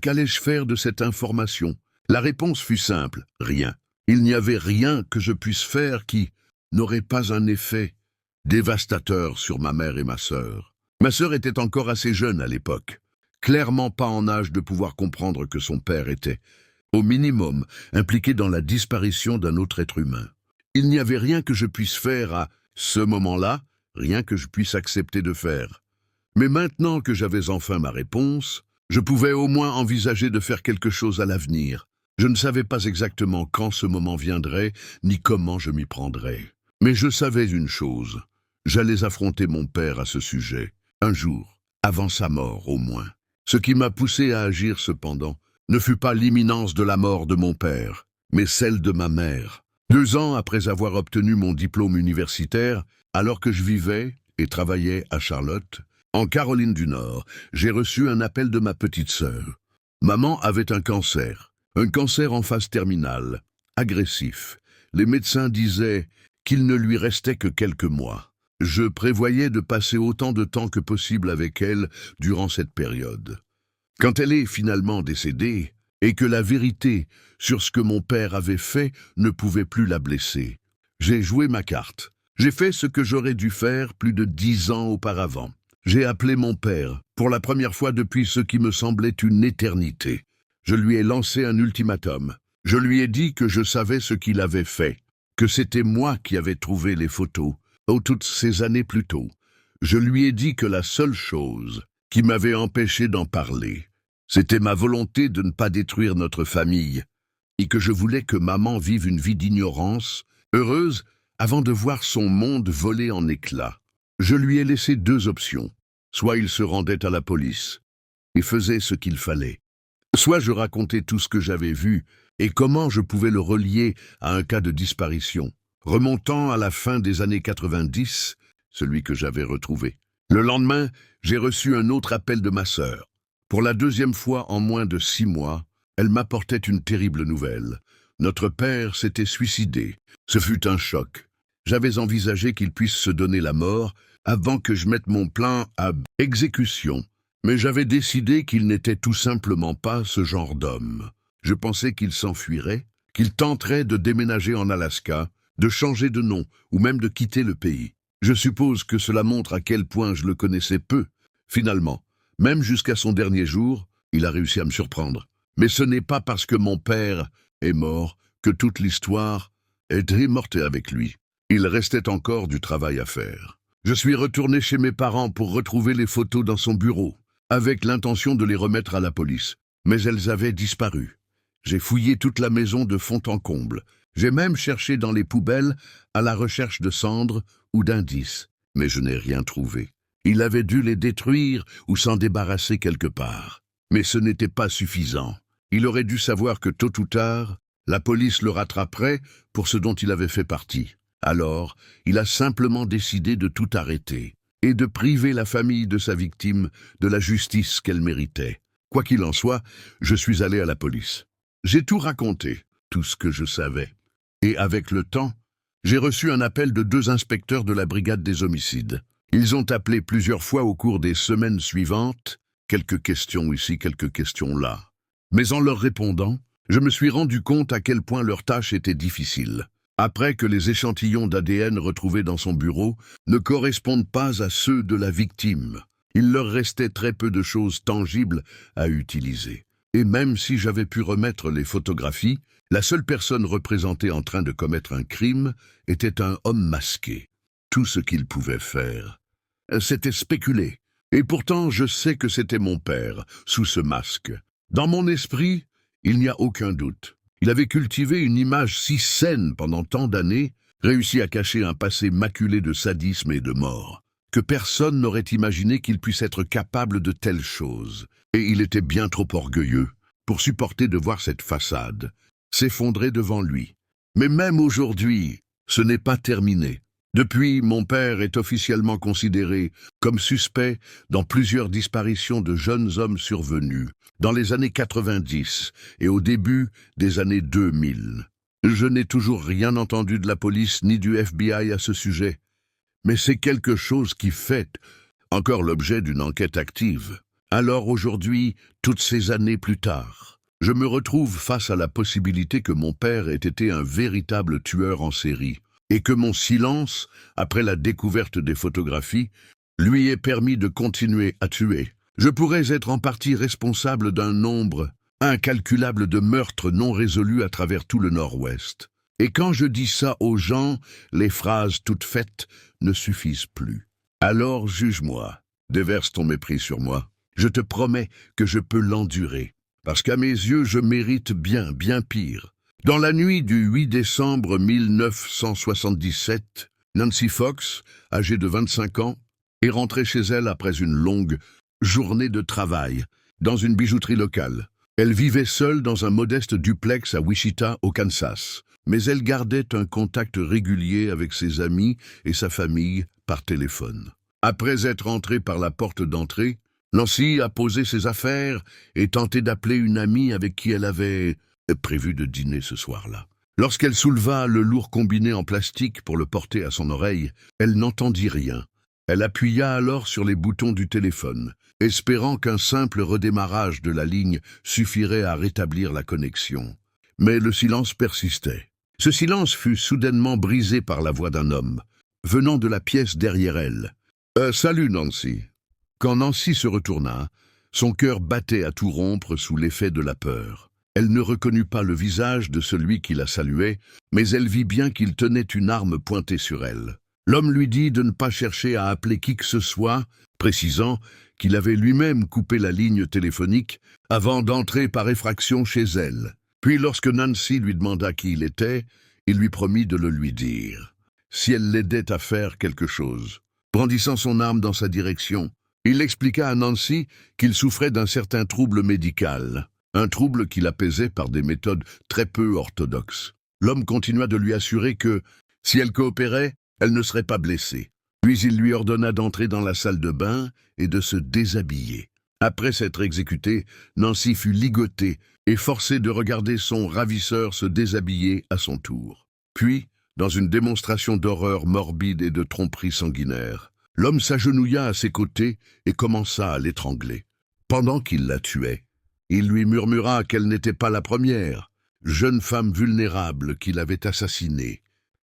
Qu'allais-je faire de cette information? La réponse fut simple, rien. Il n'y avait rien que je puisse faire qui n'aurait pas un effet dévastateur sur ma mère et ma sœur. Ma sœur était encore assez jeune à l'époque, clairement pas en âge de pouvoir comprendre que son père était, au minimum, impliqué dans la disparition d'un autre être humain. Il n'y avait rien que je puisse faire à ce moment-là, rien que je puisse accepter de faire. Mais maintenant que j'avais enfin ma réponse, je pouvais au moins envisager de faire quelque chose à l'avenir. Je ne savais pas exactement quand ce moment viendrait, ni comment je m'y prendrais. Mais je savais une chose, j'allais affronter mon père à ce sujet, un jour, avant sa mort au moins. Ce qui m'a poussé à agir cependant, ne fut pas l'imminence de la mort de mon père, mais celle de ma mère. 2 ans après avoir obtenu mon diplôme universitaire, alors que je vivais et travaillais à Charlotte, en Caroline du Nord, j'ai reçu un appel de ma petite sœur. Maman avait un cancer en phase terminale, agressif. Les médecins disaient qu'il ne lui restait que quelques mois. Je prévoyais de passer autant de temps que possible avec elle durant cette période. Quand elle est finalement décédée, et que la vérité sur ce que mon père avait fait ne pouvait plus la blesser, j'ai joué ma carte. J'ai fait ce que j'aurais dû faire plus de 10 ans auparavant. J'ai appelé mon père, pour la première fois depuis ce qui me semblait une éternité. Je lui ai lancé un ultimatum. Je lui ai dit que je savais ce qu'il avait fait, que c'était moi qui avais trouvé les photos, toutes ces années plus tôt. Je lui ai dit que la seule chose qui m'avait empêché d'en parler, c'était ma volonté de ne pas détruire notre famille, et que je voulais que maman vive une vie d'ignorance, heureuse, avant de voir son monde voler en éclats. Je lui ai laissé 2 options. Soit il se rendait à la police et faisait ce qu'il fallait, soit je racontais tout ce que j'avais vu et comment je pouvais le relier à un cas de disparition, remontant à la fin des années 90, celui que j'avais retrouvé. Le lendemain, j'ai reçu un autre appel de ma sœur. Pour la 2e fois en moins de 6 mois, elle m'apportait une terrible nouvelle. Notre père s'était suicidé. Ce fut un choc. J'avais envisagé qu'il puisse se donner la mort avant que je mette mon plan à exécution, mais j'avais décidé qu'il n'était tout simplement pas ce genre d'homme. Je pensais qu'il s'enfuirait, qu'il tenterait de déménager en Alaska, de changer de nom ou même de quitter le pays. Je suppose que cela montre à quel point je le connaissais peu. Finalement, même jusqu'à son dernier jour, il a réussi à me surprendre. Mais ce n'est pas parce que mon père est mort que toute l'histoire est immortelle avec lui. Il restait encore du travail à faire. Je suis retourné chez mes parents pour retrouver les photos dans son bureau, avec l'intention de les remettre à la police. Mais elles avaient disparu. J'ai fouillé toute la maison de fond en comble. J'ai même cherché dans les poubelles à la recherche de cendres ou d'indices. Mais je n'ai rien trouvé. Il avait dû les détruire ou s'en débarrasser quelque part. Mais ce n'était pas suffisant. Il aurait dû savoir que tôt ou tard, la police le rattraperait pour ce dont il avait fait partie. Alors, il a simplement décidé de tout arrêter et de priver la famille de sa victime de la justice qu'elle méritait. Quoi qu'il en soit, je suis allé à la police. J'ai tout raconté, tout ce que je savais. Et avec le temps, j'ai reçu un appel de 2 inspecteurs de la brigade des homicides. Ils ont appelé plusieurs fois au cours des semaines suivantes, quelques questions ici, quelques questions là. Mais en leur répondant, je me suis rendu compte à quel point leur tâche était difficile. Après que les échantillons d'ADN retrouvés dans son bureau ne correspondent pas à ceux de la victime, il leur restait très peu de choses tangibles à utiliser. Et même si j'avais pu remettre les photographies, la seule personne représentée en train de commettre un crime était un homme masqué. Tout ce qu'il pouvait faire, c'était spéculer. Et pourtant, je sais que c'était mon père, sous ce masque. Dans mon esprit, il n'y a aucun doute. Il avait cultivé une image si saine pendant tant d'années, réussi à cacher un passé maculé de sadisme et de mort, que personne n'aurait imaginé qu'il puisse être capable de telles choses. Et il était bien trop orgueilleux pour supporter de voir cette façade s'effondrer devant lui. Mais même aujourd'hui, ce n'est pas terminé. Depuis, mon père est officiellement considéré comme suspect dans plusieurs disparitions de jeunes hommes survenus dans les années 90 et au début des années 2000. Je n'ai toujours rien entendu de la police ni du FBI à ce sujet, mais c'est quelque chose qui fait encore l'objet d'une enquête active. Alors aujourd'hui, toutes ces années plus tard, je me retrouve face à la possibilité que mon père ait été un véritable tueur en série, et que mon silence, après la découverte des photographies, lui ait permis de continuer à tuer. Je pourrais être en partie responsable d'un nombre incalculable de meurtres non résolus à travers tout le Nord-Ouest. Et quand je dis ça aux gens, les phrases toutes faites ne suffisent plus. Alors juge-moi, déverse ton mépris sur moi. Je te promets que je peux l'endurer, parce qu'à mes yeux, je mérite bien pire. Dans la nuit du 8 décembre 1977, Nancy Fox, âgée de 25 ans, est rentrée chez elle après une longue journée de travail dans une bijouterie locale. Elle vivait seule dans un modeste duplex à Wichita, au Kansas, mais elle gardait un contact régulier avec ses amis et sa famille par téléphone. Après être entrée par la porte d'entrée, Nancy a posé ses affaires et tenté d'appeler une amie avec qui elle avait prévu de dîner ce soir-là. Lorsqu'elle souleva le lourd combiné en plastique pour le porter à son oreille, elle n'entendit rien. Elle appuya alors sur les boutons du téléphone, espérant qu'un simple redémarrage de la ligne suffirait à rétablir la connexion. Mais le silence persistait. Ce silence fut soudainement brisé par la voix d'un homme, venant de la pièce derrière elle. « Salut, Nancy !» Quand Nancy se retourna, son cœur battait à tout rompre sous l'effet de la peur. Elle ne reconnut pas le visage de celui qui la saluait, mais elle vit bien qu'il tenait une arme pointée sur elle. L'homme lui dit de ne pas chercher à appeler qui que ce soit, précisant qu'il avait lui-même coupé la ligne téléphonique avant d'entrer par effraction chez elle. Puis lorsque Nancy lui demanda qui il était, il lui promit de le lui dire, si elle l'aidait à faire quelque chose. Brandissant son arme dans sa direction, il expliqua à Nancy qu'il souffrait d'un certain trouble médical, un trouble qu'il apaisait par des méthodes très peu orthodoxes. L'homme continua de lui assurer que, si elle coopérait, elle ne serait pas blessée. Puis il lui ordonna d'entrer dans la salle de bain et de se déshabiller. Après s'être exécutée, Nancy fut ligotée et forcée de regarder son ravisseur se déshabiller à son tour. Puis, dans une démonstration d'horreur morbide et de tromperie sanguinaire, l'homme s'agenouilla à ses côtés et commença à l'étrangler. Pendant qu'il la tuait, il lui murmura qu'elle n'était pas la première, jeune femme vulnérable qu'il avait assassinée,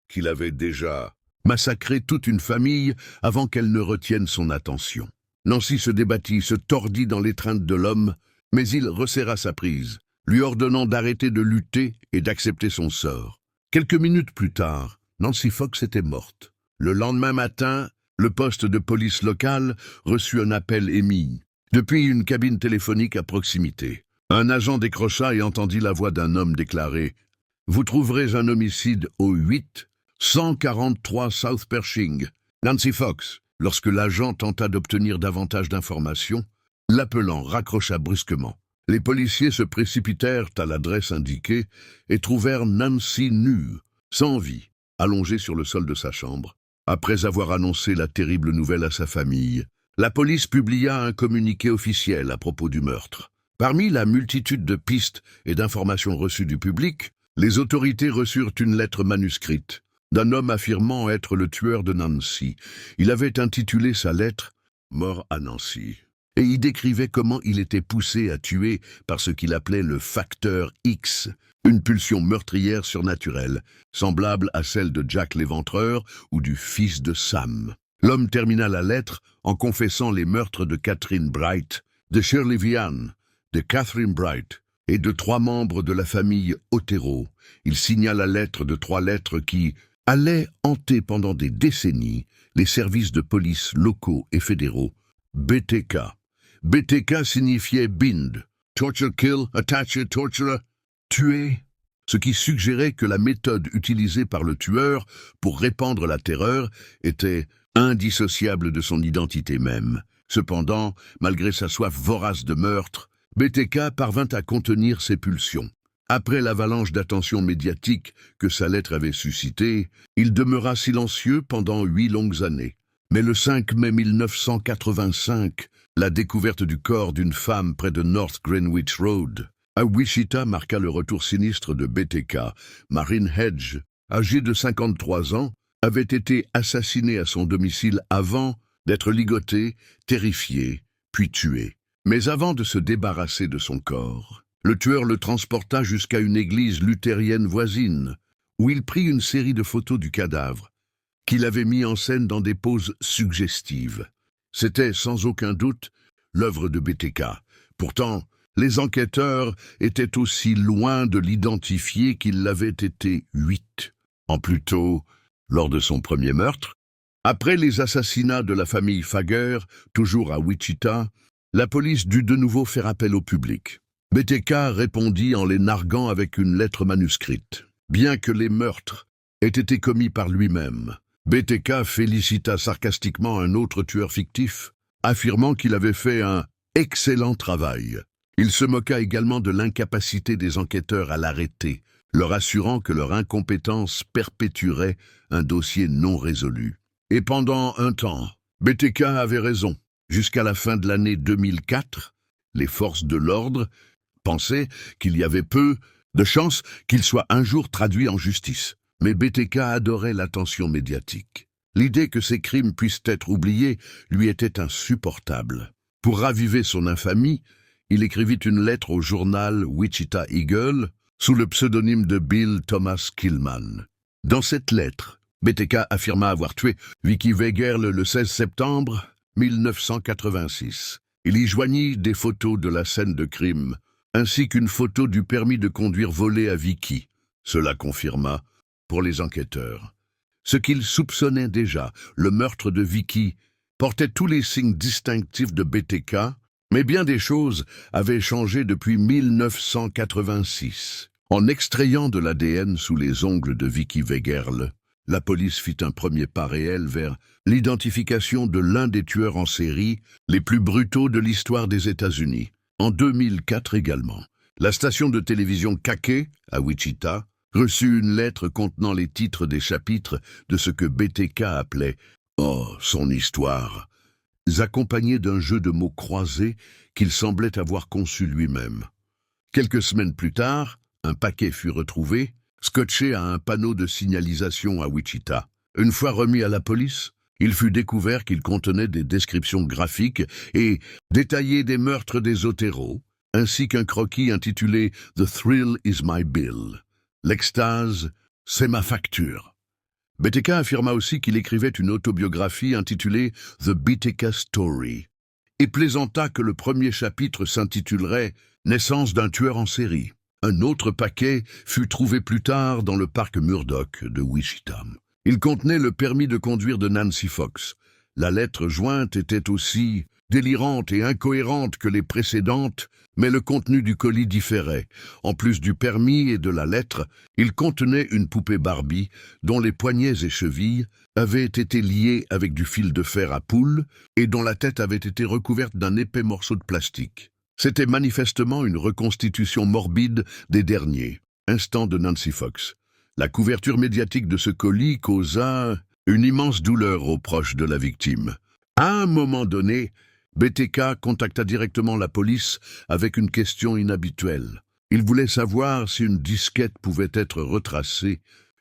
qu'il avait déjà massacré toute une famille avant qu'elle ne retienne son attention. Nancy se débattit, se tordit dans l'étreinte de l'homme, mais il resserra sa prise, lui ordonnant d'arrêter de lutter et d'accepter son sort. Quelques minutes plus tard, Nancy Fox était morte. Le lendemain matin, le poste de police local reçut un appel émis depuis une cabine téléphonique à proximité. Un agent décrocha et entendit la voix d'un homme déclarer « Vous trouverez un homicide au 8 143 South Pershing. Nancy Fox ». Lorsque l'agent tenta d'obtenir davantage d'informations, l'appelant raccrocha brusquement. Les policiers se précipitèrent à l'adresse indiquée et trouvèrent Nancy nue, sans vie, allongée sur le sol de sa chambre. Après avoir annoncé la terrible nouvelle à sa famille, la police publia un communiqué officiel à propos du meurtre. Parmi la multitude de pistes et d'informations reçues du public, les autorités reçurent une lettre manuscrite d'un homme affirmant être le tueur de Nancy. Il avait intitulé sa lettre « Mort à Nancy » et y décrivait comment il était poussé à tuer par ce qu'il appelait le facteur X, une pulsion meurtrière surnaturelle, semblable à celle de Jack l'Éventreur ou du fils de Sam. L'homme termina la lettre en confessant les meurtres de Catherine Bright, de Shirley Vian, de Catherine Bright et de 3 membres de la famille Otero. Il signa la lettre de 3 lettres qui allaient hanter pendant des décennies les services de police locaux et fédéraux. BTK. BTK signifiait bind, torture kill, attacher, torturer, tuer, ce qui suggérait que la méthode utilisée par le tueur pour répandre la terreur était indissociable de son identité même. Cependant, malgré sa soif vorace de meurtre, BTK parvint à contenir ses pulsions. Après l'avalanche d'attention médiatique que sa lettre avait suscitée, il demeura silencieux pendant 8 longues années. Mais le 5 mai 1985, la découverte du corps d'une femme près de North Greenwich Road, à Wichita, marqua le retour sinistre de BTK. Marin Hedge, âgée de 53 ans, avait été assassinée à son domicile avant d'être ligotée, terrifiée, puis tuée. Mais avant de se débarrasser de son corps, le tueur le transporta jusqu'à une église luthérienne voisine, où il prit une série de photos du cadavre, qu'il avait mis en scène dans des poses suggestives. C'était sans aucun doute l'œuvre de BTK. Pourtant, les enquêteurs étaient aussi loin de l'identifier qu'il l'avait été 8 ans plus tôt, lors de son premier meurtre. Après les assassinats de la famille Fager, toujours à Wichita, la police dut de nouveau faire appel au public. BTK répondit en les narguant avec une lettre manuscrite. Bien que les meurtres aient été commis par lui-même, BTK félicita sarcastiquement un autre tueur fictif, affirmant qu'il avait fait un excellent travail. Il se moqua également de l'incapacité des enquêteurs à l'arrêter, leur assurant que leur incompétence perpétuerait un dossier non résolu. Et pendant un temps, BTK avait raison. Jusqu'à la fin de l'année 2004, les forces de l'ordre pensaient qu'il y avait peu de chances qu'il soit un jour traduit en justice. Mais BTK adorait l'attention médiatique. L'idée que ses crimes puissent être oubliés lui était insupportable. Pour raviver son infamie, il écrivit une lettre au journal Wichita Eagle sous le pseudonyme de Bill Thomas Killman. Dans cette lettre, BTK affirma avoir tué Vicky Wegerle le 16 septembre 1986. Il y joignit des photos de la scène de crime, ainsi qu'une photo du permis de conduire volé à Vicky. Cela confirma, pour les enquêteurs, ce qu'ils soupçonnaient déjà, le meurtre de Vicky portait tous les signes distinctifs de BTK, mais bien des choses avaient changé depuis 1986. En extrayant de l'ADN sous les ongles de Vicky Wegerle, la police fit un premier pas réel vers l'identification de l'un des tueurs en série les plus brutaux de l'histoire des États-Unis. En 2004 également, la station de télévision Kake, à Wichita, reçut une lettre contenant les titres des chapitres de ce que BTK appelait « Oh, son histoire », accompagnés d'un jeu de mots croisés qu'il semblait avoir conçu lui-même. Quelques semaines plus tard, un paquet fut retrouvé, scotché à un panneau de signalisation à Wichita. Une fois remis à la police, il fut découvert qu'il contenait des descriptions graphiques et détaillées des meurtres des Otero, ainsi qu'un croquis intitulé « The Thrill is my bill ». L'extase, c'est ma facture. BTK affirma aussi qu'il écrivait une autobiographie intitulée « The BTK Story » et plaisanta que le premier chapitre s'intitulerait « Naissance d'un tueur en série ». Un autre paquet fut trouvé plus tard dans le parc Murdoch de Wichita. Il contenait le permis de conduire de Nancy Fox. La lettre jointe était aussi délirante et incohérente que les précédentes, mais le contenu du colis différait. En plus du permis et de la lettre, il contenait une poupée Barbie dont les poignets et chevilles avaient été liés avec du fil de fer à poule et dont la tête avait été recouverte d'un épais morceau de plastique. C'était manifestement une reconstitution morbide des derniers instants de Nancy Fox. La couverture médiatique de ce colis causa une immense douleur aux proches de la victime. À un moment donné, BTK contacta directement la police avec une question inhabituelle. Il voulait savoir si une disquette pouvait être retracée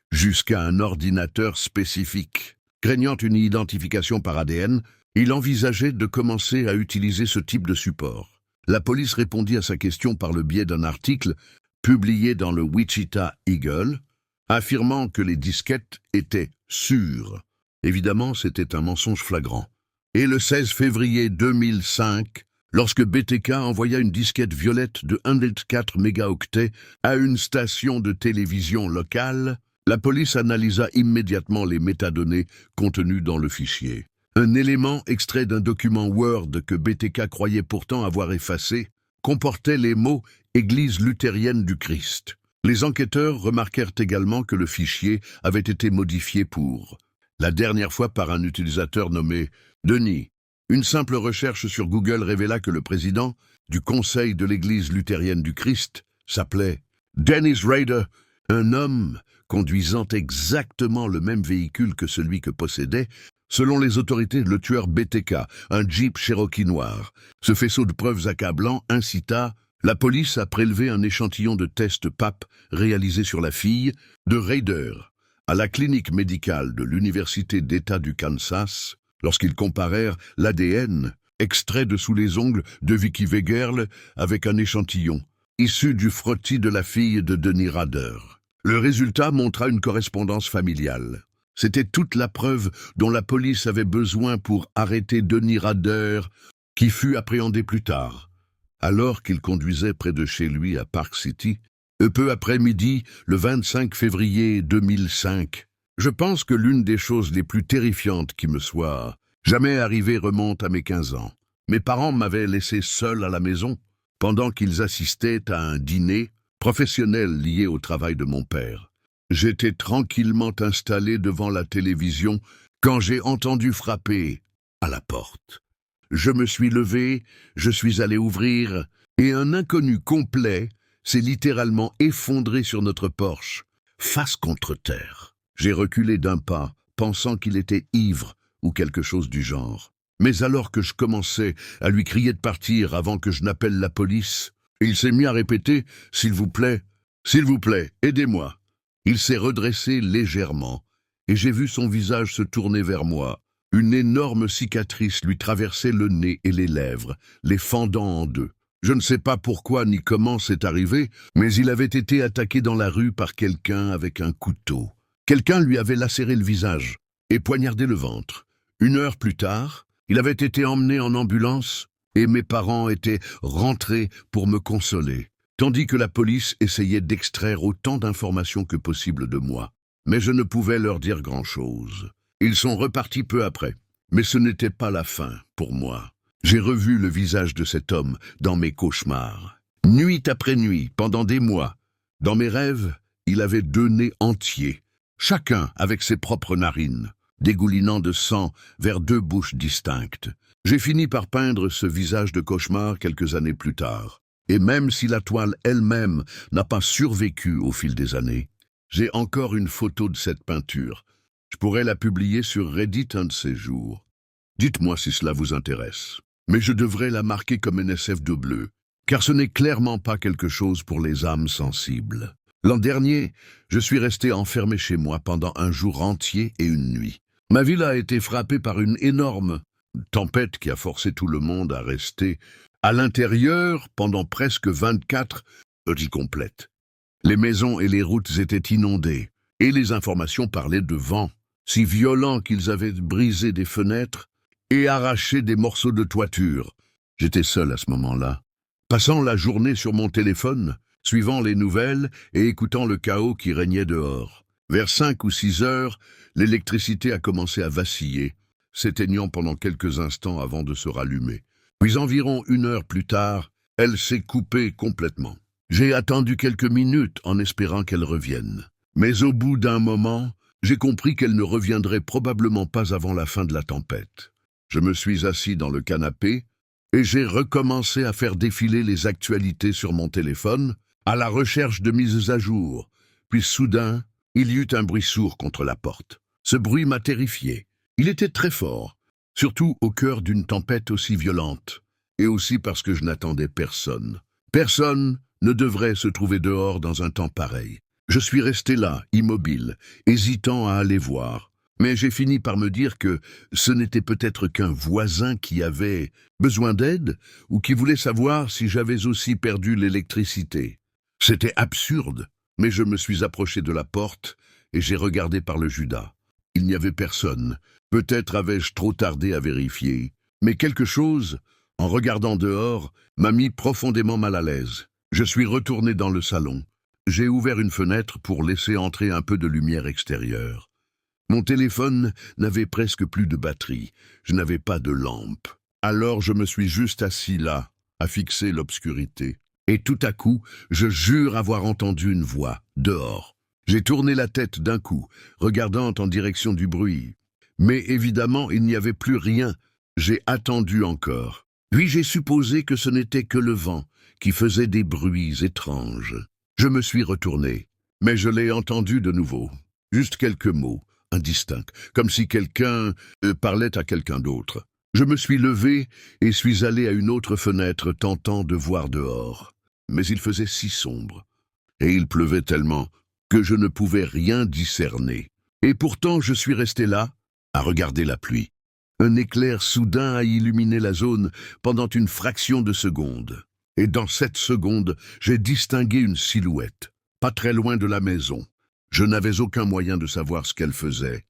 jusqu'à un ordinateur spécifique. Craignant une identification par ADN, il envisageait de commencer à utiliser ce type de support. La police répondit à sa question par le biais d'un article publié dans le Wichita Eagle, affirmant que les disquettes étaient sûres. Évidemment, c'était un mensonge flagrant. Et le 16 février 2005, lorsque BTK envoya une disquette violette de 1,4 mégaoctets à une station de télévision locale, la police analysa immédiatement les métadonnées contenues dans le fichier. Un élément extrait d'un document Word que BTK croyait pourtant avoir effacé comportait les mots « Église luthérienne du Christ ». Les enquêteurs remarquèrent également que le fichier avait été modifié pour la dernière fois par un utilisateur nommé Denis. Une simple recherche sur Google révéla que le président du Conseil de l'Église luthérienne du Christ s'appelait Dennis Rader, un homme conduisant exactement le même véhicule que celui que possédait, selon les autorités, le tueur BTK, un Jeep Cherokee noir. Ce faisceau de preuves accablant incita la police à prélever un échantillon de test PAP réalisé sur la fille de Rader à la clinique médicale de l'Université d'État du Kansas, lorsqu'ils comparèrent l'ADN extrait de sous les ongles de Vicky Wegerle avec un échantillon issu du frottis de la fille de Denis Rader. Le résultat montra une correspondance familiale. C'était toute la preuve dont la police avait besoin pour arrêter Denis Rader, qui fut appréhendé plus tard, alors qu'il conduisait près de chez lui à Park City, peu après midi, le 25 février 2005. Je pense que l'une des choses les plus terrifiantes qui me soit jamais arrivée remonte à mes 15 ans. Mes parents m'avaient laissé seul à la maison, pendant qu'ils assistaient à un dîner professionnel lié au travail de mon père. J'étais tranquillement installé devant la télévision quand j'ai entendu frapper à la porte. Je me suis levé, je suis allé ouvrir, et un inconnu complet s'est littéralement effondré sur notre porche, face contre terre. J'ai reculé d'un pas, pensant qu'il était ivre ou quelque chose du genre. Mais alors que je commençais à lui crier de partir avant que je n'appelle la police, il s'est mis à répéter « S'il vous plaît, aidez-moi ». Il s'est redressé légèrement, et j'ai vu son visage se tourner vers moi. Une énorme cicatrice lui traversait le nez et les lèvres, les fendant en deux. Je ne sais pas pourquoi ni comment c'est arrivé, mais il avait été attaqué dans la rue par quelqu'un avec un couteau. Quelqu'un lui avait lacéré le visage et poignardé le ventre. 1 heure plus tard, il avait été emmené en ambulance et mes parents étaient rentrés pour me consoler, tandis que la police essayait d'extraire autant d'informations que possible de moi. Mais je ne pouvais leur dire grand-chose. Ils sont repartis peu après, mais ce n'était pas la fin pour moi. J'ai revu le visage de cet homme dans mes cauchemars. Nuit après nuit, pendant des mois. Dans mes rêves, il avait 2 nez entiers, chacun avec ses propres narines, dégoulinant de sang vers 2 bouches distinctes. J'ai fini par peindre ce visage de cauchemar quelques années plus tard. Et même si la toile elle-même n'a pas survécu au fil des années, j'ai encore une photo de cette peinture. Je pourrais la publier sur Reddit un de ces jours. Dites-moi si cela vous intéresse. Mais je devrais la marquer comme NSF de bleu, car ce n'est clairement pas quelque chose pour les âmes sensibles. L'an dernier, je suis resté enfermé chez moi pendant un jour entier et une nuit. Ma ville a été frappée par une énorme tempête qui a forcé tout le monde à rester à l'intérieur pendant presque 24 heures complètes. Les maisons et les routes étaient inondées, et les informations parlaient de vents si violents qu'ils avaient brisé des fenêtres et arraché des morceaux de toiture. J'étais seul à ce moment-là, passant la journée sur mon téléphone, suivant les nouvelles et écoutant le chaos qui régnait dehors. Vers 5 ou 6 heures, l'électricité a commencé à vaciller, s'éteignant pendant quelques instants avant de se rallumer. Puis environ 1 heure plus tard, elle s'est coupée complètement. J'ai attendu quelques minutes en espérant qu'elle revienne. Mais au bout d'un moment, j'ai compris qu'elle ne reviendrait probablement pas avant la fin de la tempête. Je me suis assis dans le canapé et j'ai recommencé à faire défiler les actualités sur mon téléphone à la recherche de mises à jour. Puis soudain, il y eut un bruit sourd contre la porte. Ce bruit m'a terrifié. Il était très fort, surtout au cœur d'une tempête aussi violente, et aussi parce que je n'attendais personne. Personne ne devrait se trouver dehors dans un temps pareil. Je suis resté là, immobile, hésitant à aller voir. Mais j'ai fini par me dire que ce n'était peut-être qu'un voisin qui avait besoin d'aide ou qui voulait savoir si j'avais aussi perdu l'électricité. C'était absurde, mais je me suis approché de la porte et j'ai regardé par le judas. Il n'y avait personne. Peut-être avais-je trop tardé à vérifier. Mais quelque chose, en regardant dehors, m'a mis profondément mal à l'aise. Je suis retourné dans le salon. J'ai ouvert une fenêtre pour laisser entrer un peu de lumière extérieure. Mon téléphone n'avait presque plus de batterie. Je n'avais pas de lampe. Alors je me suis juste assis là, à fixer l'obscurité. Et tout à coup, je jure avoir entendu une voix, dehors. J'ai tourné la tête d'un coup, regardant en direction du bruit. Mais évidemment, il n'y avait plus rien. J'ai attendu encore. Puis j'ai supposé que ce n'était que le vent qui faisait des bruits étranges. Je me suis retourné, mais je l'ai entendu de nouveau. Juste quelques mots, indistincts, comme si quelqu'un parlait à quelqu'un d'autre. Je me suis levé et suis allé à une autre fenêtre tentant de voir dehors. Mais il faisait si sombre, et il pleuvait tellement que je ne pouvais rien discerner. Et pourtant je suis resté là, à regarder la pluie. Un éclair soudain a illuminé la zone pendant une fraction de seconde. Et dans cette seconde, j'ai distingué une silhouette, pas très loin de la maison. Je n'avais aucun moyen de savoir ce qu'elle faisait,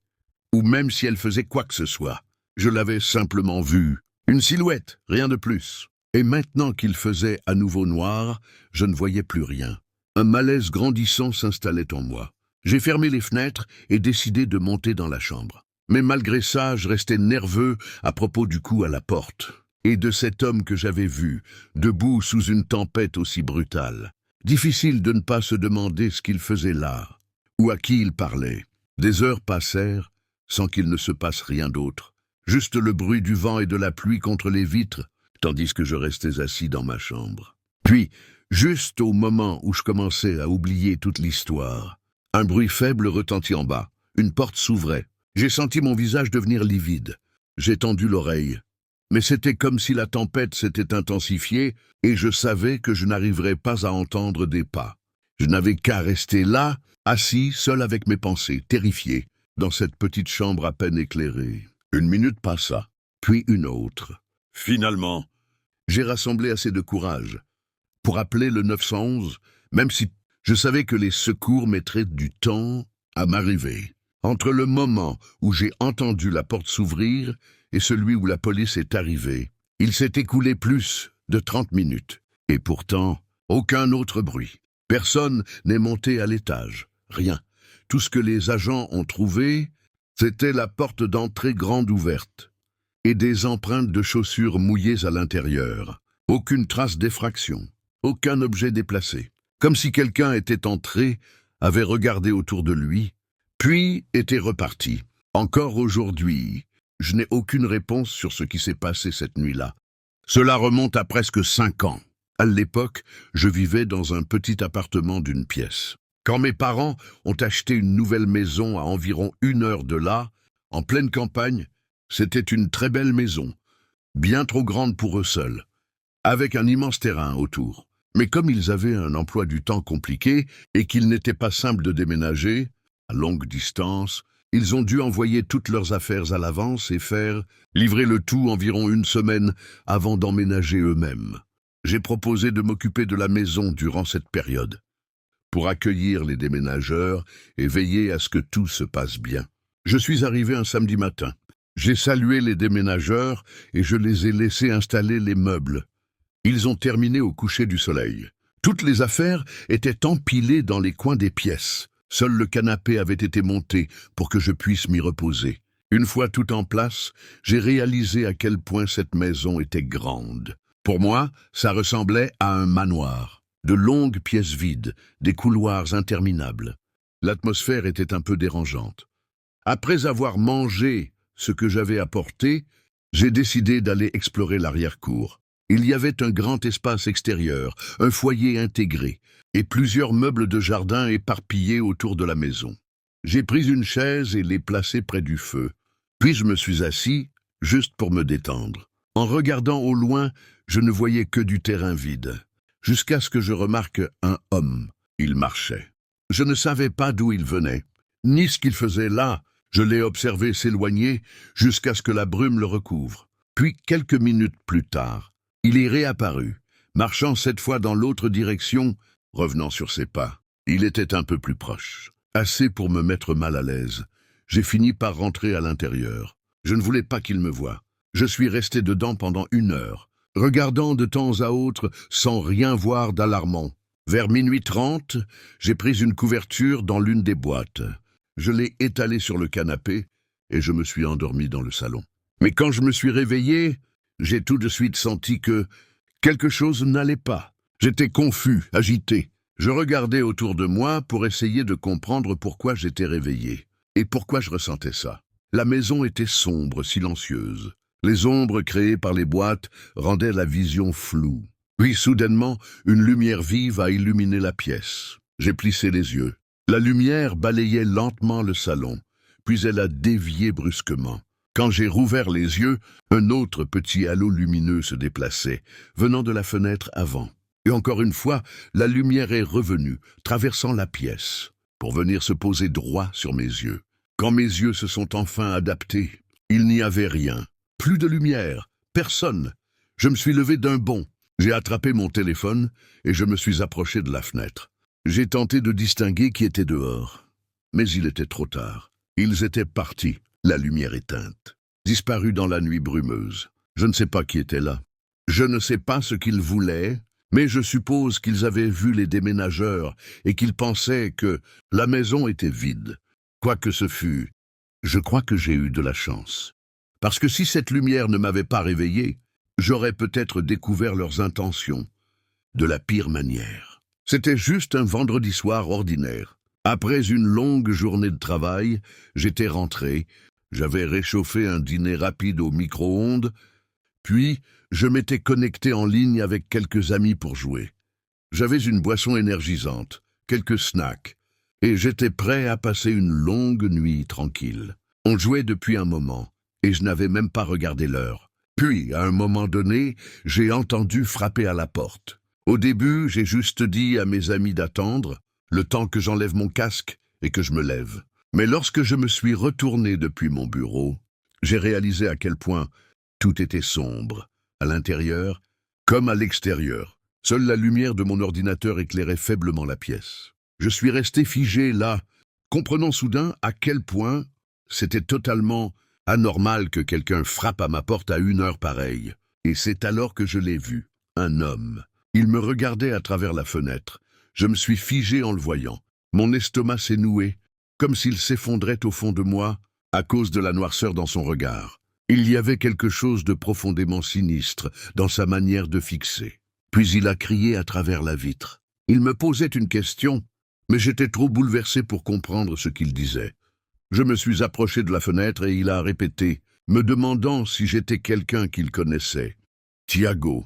ou même si elle faisait quoi que ce soit. Je l'avais simplement vue. Une silhouette, rien de plus. Et maintenant qu'il faisait à nouveau noir, je ne voyais plus rien. Un malaise grandissant s'installait en moi. J'ai fermé les fenêtres et décidé de monter dans la chambre. Mais malgré ça, je restais nerveux à propos du coup à la porte, et de cet homme que j'avais vu, debout sous une tempête aussi brutale. Difficile de ne pas se demander ce qu'il faisait là, ou à qui il parlait. Des heures passèrent, sans qu'il ne se passe rien d'autre. Juste le bruit du vent et de la pluie contre les vitres, tandis que je restais assis dans ma chambre. Puis, juste au moment où je commençais à oublier toute l'histoire, un bruit faible retentit en bas. Une porte s'ouvrait. J'ai senti mon visage devenir livide. J'ai tendu l'oreille. Mais c'était comme si la tempête s'était intensifiée et je savais que je n'arriverais pas à entendre des pas. Je n'avais qu'à rester là, assis, seul avec mes pensées, terrifié, dans cette petite chambre à peine éclairée. Une minute passa, puis une autre. Finalement, j'ai rassemblé assez de courage pour appeler le 911, même si je savais que les secours mettraient du temps à m'arriver. Entre le moment où j'ai entendu la porte s'ouvrir et celui où la police est arrivée, il s'est écoulé plus de 30 minutes. Et pourtant, aucun autre bruit. Personne n'est monté à l'étage. Rien. Tout ce que les agents ont trouvé, c'était la porte d'entrée grande ouverte et des empreintes de chaussures mouillées à l'intérieur. Aucune trace d'effraction. Aucun objet déplacé. Comme si quelqu'un était entré, avait regardé autour de lui, puis était reparti. Encore aujourd'hui, je n'ai aucune réponse sur ce qui s'est passé cette nuit-là. Cela remonte à presque 5 ans. À l'époque, je vivais dans un petit appartement d'une pièce. Quand mes parents ont acheté une nouvelle maison à environ 1 heure de là, en pleine campagne, c'était une très belle maison, bien trop grande pour eux seuls, avec un immense terrain autour. Mais comme ils avaient un emploi du temps compliqué et qu'il n'était pas simple de déménager, à longue distance, ils ont dû envoyer toutes leurs affaires à l'avance et livrer le tout environ 1 semaine avant d'emménager eux-mêmes. J'ai proposé de m'occuper de la maison durant cette période, pour accueillir les déménageurs et veiller à ce que tout se passe bien. Je suis arrivé un samedi matin. J'ai salué les déménageurs et je les ai laissés installer les meubles. Ils ont terminé au coucher du soleil. Toutes les affaires étaient empilées dans les coins des pièces. Seul le canapé avait été monté pour que je puisse m'y reposer. Une fois tout en place, j'ai réalisé à quel point cette maison était grande. Pour moi, ça ressemblait à un manoir. De longues pièces vides, des couloirs interminables. L'atmosphère était un peu dérangeante. Après avoir mangé ce que j'avais apporté, j'ai décidé d'aller explorer l'arrière-cour. Il y avait un grand espace extérieur, un foyer intégré, et plusieurs meubles de jardin éparpillés autour de la maison. J'ai pris une chaise et l'ai placée près du feu. Puis je me suis assis, juste pour me détendre. En regardant au loin, je ne voyais que du terrain vide, jusqu'à ce que je remarque un homme. Il marchait. Je ne savais pas d'où il venait, ni ce qu'il faisait là. Je l'ai observé s'éloigner jusqu'à ce que la brume le recouvre. Puis, quelques minutes plus tard, il est réapparu, marchant cette fois dans l'autre direction, revenant sur ses pas. Il était un peu plus proche, assez pour me mettre mal à l'aise. J'ai fini par rentrer à l'intérieur. Je ne voulais pas qu'il me voie. Je suis resté dedans pendant 1 heure, regardant de temps à autre sans rien voir d'alarmant. Vers 00h30, j'ai pris une couverture dans l'une des boîtes. Je l'ai étalée sur le canapé et je me suis endormi dans le salon. Mais quand je me suis réveillé, j'ai tout de suite senti que quelque chose n'allait pas. J'étais confus, agité. Je regardais autour de moi pour essayer de comprendre pourquoi j'étais réveillé et pourquoi je ressentais ça. La maison était sombre, silencieuse. Les ombres créées par les boîtes rendaient la vision floue. Puis soudainement, une lumière vive a illuminé la pièce. J'ai plissé les yeux. La lumière balayait lentement le salon, puis elle a dévié brusquement. Quand j'ai rouvert les yeux, un autre petit halo lumineux se déplaçait, venant de la fenêtre avant. Et encore une fois, la lumière est revenue, traversant la pièce, pour venir se poser droit sur mes yeux. Quand mes yeux se sont enfin adaptés, il n'y avait rien. Plus de lumière, personne. Je me suis levé d'un bond. J'ai attrapé mon téléphone et je me suis approché de la fenêtre. J'ai tenté de distinguer qui était dehors, mais il était trop tard. Ils étaient partis, la lumière éteinte, disparus dans la nuit brumeuse. Je ne sais pas qui était là. Je ne sais pas ce qu'ils voulaient, mais je suppose qu'ils avaient vu les déménageurs et qu'ils pensaient que la maison était vide. Quoi que ce fût, je crois que j'ai eu de la chance. Parce que si cette lumière ne m'avait pas réveillé, j'aurais peut-être découvert leurs intentions de la pire manière. C'était juste un vendredi soir ordinaire. Après une longue journée de travail, j'étais rentré, j'avais réchauffé un dîner rapide au micro-ondes, puis je m'étais connecté en ligne avec quelques amis pour jouer. J'avais une boisson énergisante, quelques snacks, et j'étais prêt à passer une longue nuit tranquille. On jouait depuis un moment, et je n'avais même pas regardé l'heure. Puis, à un moment donné, j'ai entendu frapper à la porte. Au début, j'ai juste dit à mes amis d'attendre, le temps que j'enlève mon casque et que je me lève. Mais lorsque je me suis retourné depuis mon bureau, j'ai réalisé à quel point tout était sombre, à l'intérieur comme à l'extérieur. Seule la lumière de mon ordinateur éclairait faiblement la pièce. Je suis resté figé là, comprenant soudain à quel point c'était totalement anormal que quelqu'un frappe à ma porte à une heure pareille. Et c'est alors que je l'ai vu, un homme. Il me regardait à travers la fenêtre. Je me suis figé en le voyant. Mon estomac s'est noué, comme s'il s'effondrait au fond de moi à cause de la noirceur dans son regard. Il y avait quelque chose de profondément sinistre dans sa manière de fixer. Puis il a crié à travers la vitre. Il me posait une question, mais j'étais trop bouleversé pour comprendre ce qu'il disait. Je me suis approché de la fenêtre et il a répété, me demandant si j'étais quelqu'un qu'il connaissait. Thiago,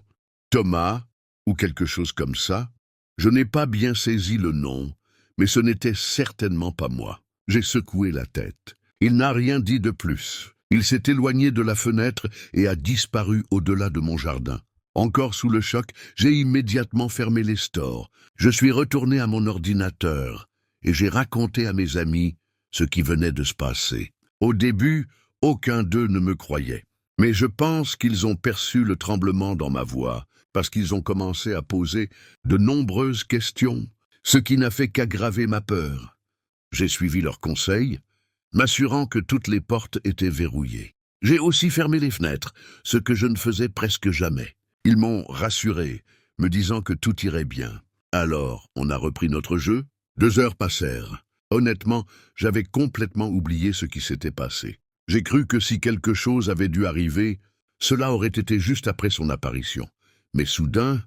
Thomas, ou quelque chose comme ça. Je n'ai pas bien saisi le nom, mais ce n'était certainement pas moi. J'ai secoué la tête. Il n'a rien dit de plus. Il s'est éloigné de la fenêtre et a disparu au-delà de mon jardin. Encore sous le choc, j'ai immédiatement fermé les stores. Je suis retourné à mon ordinateur et j'ai raconté à mes amis ce qui venait de se passer. Au début, aucun d'eux ne me croyait. Mais je pense qu'ils ont perçu le tremblement dans ma voix, parce qu'ils ont commencé à poser de nombreuses questions, ce qui n'a fait qu'aggraver ma peur. J'ai suivi leurs conseils, m'assurant que toutes les portes étaient verrouillées. J'ai aussi fermé les fenêtres, ce que je ne faisais presque jamais. Ils m'ont rassuré, me disant que tout irait bien. Alors, on a repris notre jeu. 2 heures passèrent. Honnêtement, j'avais complètement oublié ce qui s'était passé. J'ai cru que si quelque chose avait dû arriver, cela aurait été juste après son apparition. Mais soudain,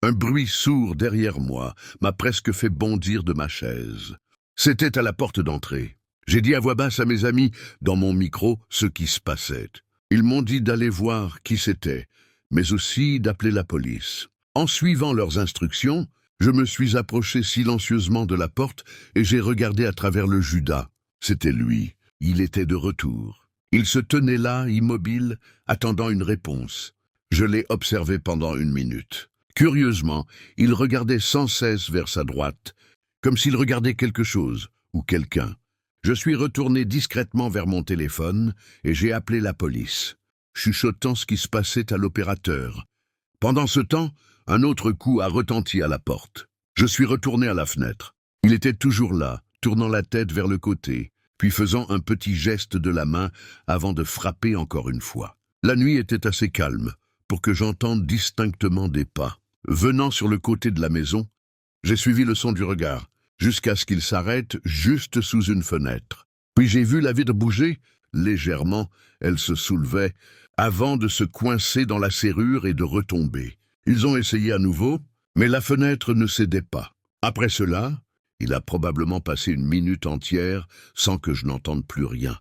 un bruit sourd derrière moi m'a presque fait bondir de ma chaise. C'était à la porte d'entrée. J'ai dit à voix basse à mes amis, dans mon micro, ce qui se passait. Ils m'ont dit d'aller voir qui c'était, mais aussi d'appeler la police. En suivant leurs instructions, je me suis approché silencieusement de la porte et j'ai regardé à travers le judas. C'était lui. Il était de retour. Il se tenait là, immobile, attendant une réponse. Je l'ai observé pendant 1 minute. Curieusement, il regardait sans cesse vers sa droite, comme s'il regardait quelque chose ou quelqu'un. Je suis retourné discrètement vers mon téléphone et j'ai appelé la police, chuchotant ce qui se passait à l'opérateur. Pendant ce temps, un autre coup a retenti à la porte. Je suis retourné à la fenêtre. Il était toujours là, tournant la tête vers le côté, puis faisant un petit geste de la main avant de frapper encore une fois. La nuit était assez calme pour que j'entende distinctement des pas. Venant sur le côté de la maison, j'ai suivi le son du regard, jusqu'à ce qu'il s'arrête juste sous une fenêtre. Puis j'ai vu la vitre bouger, légèrement, elle se soulevait, avant de se coincer dans la serrure et de retomber. Ils ont essayé à nouveau, mais la fenêtre ne cédait pas. Après cela, il a probablement passé 1 minute entière sans que je n'entende plus rien.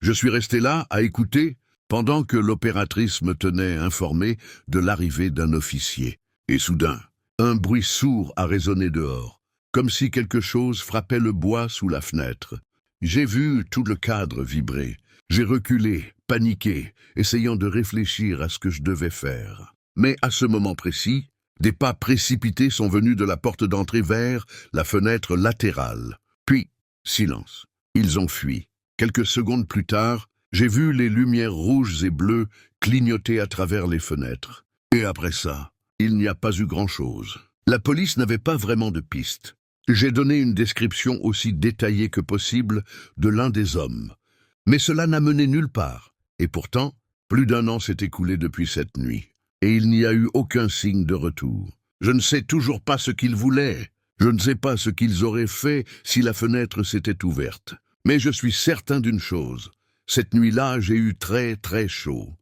Je suis resté là, à écouter, pendant que l'opératrice me tenait informé de l'arrivée d'un officier. Et soudain, un bruit sourd a résonné dehors, comme si quelque chose frappait le bois sous la fenêtre. J'ai vu tout le cadre vibrer. J'ai reculé, paniqué, essayant de réfléchir à ce que je devais faire. Mais à ce moment précis, des pas précipités sont venus de la porte d'entrée vers la fenêtre latérale. Puis, silence. Ils ont fui. Quelques secondes plus tard, j'ai vu les lumières rouges et bleues clignoter à travers les fenêtres. Et après ça, il n'y a pas eu grand-chose. La police n'avait pas vraiment de piste. J'ai donné une description aussi détaillée que possible de l'un des hommes. Mais cela n'a mené nulle part. Et pourtant, plus d'1 an s'est écoulé depuis cette nuit. Et il n'y a eu aucun signe de retour. Je ne sais toujours pas ce qu'ils voulaient. Je ne sais pas ce qu'ils auraient fait si la fenêtre s'était ouverte. Mais je suis certain d'une chose. Cette nuit-là, j'ai eu très très chaud.